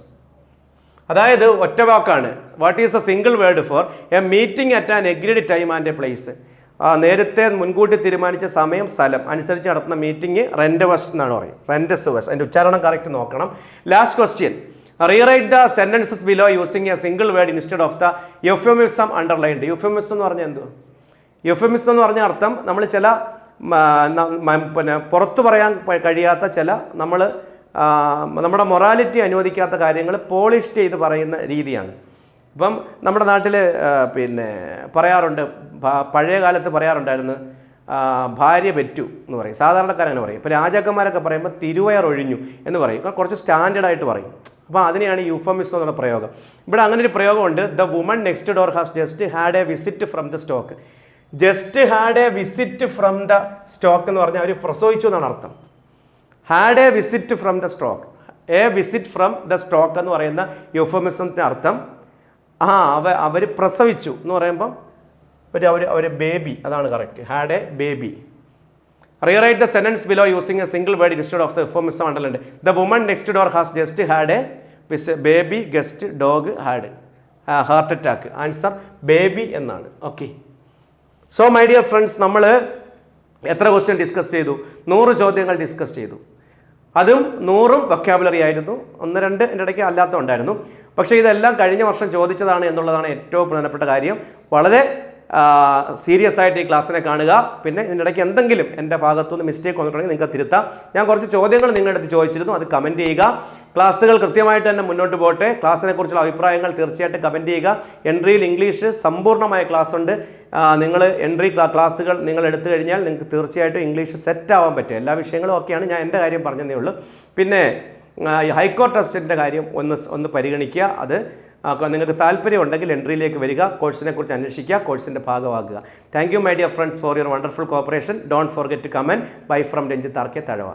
അതായത് ഒറ്റ വാക്കാണ്. What is the single word for a meeting at an agreed time and a place? നേരത്തെ മുൻകൂട്ടി തീരുമാനിച്ച സമയം, സ്ഥലം അനുസരിച്ച് നടത്തുന്ന മീറ്റിംഗ് റെൻഡവസ് എന്നാണ് പറയും. റെൻഡസോസ്. അതിൻ്റെ ഉച്ചാരണം കറക്റ്റ് നോക്കണം. Last question, rewrite the sentences below using a single word instead of the euphemism underlined. Euphemism എന്ന് പറഞ്ഞാൽ എന്തോ? യൂഫെമിസം എന്ന് പറഞ്ഞ അർത്ഥം നമ്മൾ ചില പുറത്തു പറയാൻ കഴിയാത്ത ചില നമ്മുടെ മൊറാലിറ്റി അനുവദിക്കാത്ത കാര്യങ്ങൾ പോളിഷ് ചെയ്ത് പറയുന്ന രീതിയാണ്. ഇപ്പം നമ്മുടെ നാട്ടിൽ പറയാറുണ്ട്, പഴയ കാലത്ത് പറയാറുണ്ടായിരുന്നു ഭാര്യ പെറ്റു എന്ന് പറയും. സാധാരണക്കാരങ്ങനെ പറയും. ഇപ്പോൾ രാജാക്കന്മാരൊക്കെ പറയുമ്പോൾ തിരുവയർ ഒഴിഞ്ഞു എന്ന് പറയും. കുറച്ച് സ്റ്റാൻഡേർഡായിട്ട് പറയും. അപ്പോൾ അതിനെയാണ് യൂഫമിസം എന്നുള്ള പ്രയോഗം. ഇവിടെ അങ്ങനെ ഒരു പ്രയോഗമുണ്ട്. The woman next door has just had a visit from the stork. Just had a visit from the stork എന്ന് പറഞ്ഞാൽ അവർ പ്രസവിച്ചു എന്നാണ് അർത്ഥം. Had a visit from the stork. A visit from the stork എന്ന് പറയുന്ന യൂഫമിസത്തിൻ്റെ അർത്ഥം അവർ പ്രസവിച്ചു എന്ന് പറയുമ്പം അവർ ബേബി, അതാണ് correct. Had a baby. Rewrite the sentence below using a single word instead of the euphemism underlined. The woman next door has just had a baby, guest, dog, had heart attack. Answer baby എന്നാണ്. Okay. So my dear friends, നമ്മൾ എത്ര question discuss ചെയ്തു? 100 ചോദ്യങ്ങൾ discuss ചെയ്തു. അതും 100 vocabulary ആയിരുന്നു. 1-2 എൻ്റെ ഇടയ്ക്ക് അല്ലാത്ത ഉണ്ടായിരുന്നു. പക്ഷേ ഇതെല്ലാം കഴിഞ്ഞ വർഷം ചോദിച്ചതാണ് എന്നുള്ളതാണ് ഏറ്റവും പ്രധാനപ്പെട്ട കാര്യം. വളരെ സീരിയസ് ആയിട്ട് ഈ ക്ലാസ്സിനെ കാണുക. പിന്നെ ഇതിനിടയ്ക്ക് എന്തെങ്കിലും എൻ്റെ ഭാഗത്തുനിന്ന് മിസ്റ്റേക്ക് വന്നിട്ടുണ്ടെങ്കിൽ നിങ്ങൾക്ക് തിരുത്താം. ഞാൻ കുറച്ച് ചോദ്യങ്ങൾ നിങ്ങളുടെ അടുത്ത് ചോദിച്ചിരുന്നു, അത് കമൻറ്റ് ചെയ്യുക. ക്ലാസ്സുകൾ കൃത്യമായിട്ട് തന്നെ മുന്നോട്ട് പോകട്ടെ. ക്ലാസ്സിനെ കുറിച്ചുള്ള അഭിപ്രായങ്ങൾ തീർച്ചയായിട്ടും കമൻറ്റ് ചെയ്യുക. എൻട്രിയിൽ ഇംഗ്ലീഷ് സമ്പൂർണ്ണമായ ക്ലാസ് ഉണ്ട്. നിങ്ങൾ എൻട്രി ക്ലാസ്സുകൾ നിങ്ങൾ എടുത്തു കഴിഞ്ഞാൽ നിങ്ങൾക്ക് തീർച്ചയായിട്ടും ഇംഗ്ലീഷ് സെറ്റ് ആവാൻ പറ്റും. എല്ലാ വിഷയങ്ങളും ഒക്കെയാണ്, ഞാൻ എൻ്റെ കാര്യം പറഞ്ഞതേ ഉള്ളൂ. പിന്നെ ഹൈക്കോർട്ട് ടെസ്റ്റിൻ്റെ കാര്യം ഒന്ന് പരിഗണിക്കുക. അത് നിങ്ങൾക്ക് താല്പര്യമുണ്ടെങ്കിൽ എൻട്രിയിലേക്ക് വരിക, കോഴ്സിനെ കുറിച്ച് അന്വേഷിക്കുക, കോഴ്സിൻ്റെ ഭാഗമാകുക. Thank you my dear friends for your wonderful cooperation. Don't forget to comment. Bye from Ranjith R K Thazhava.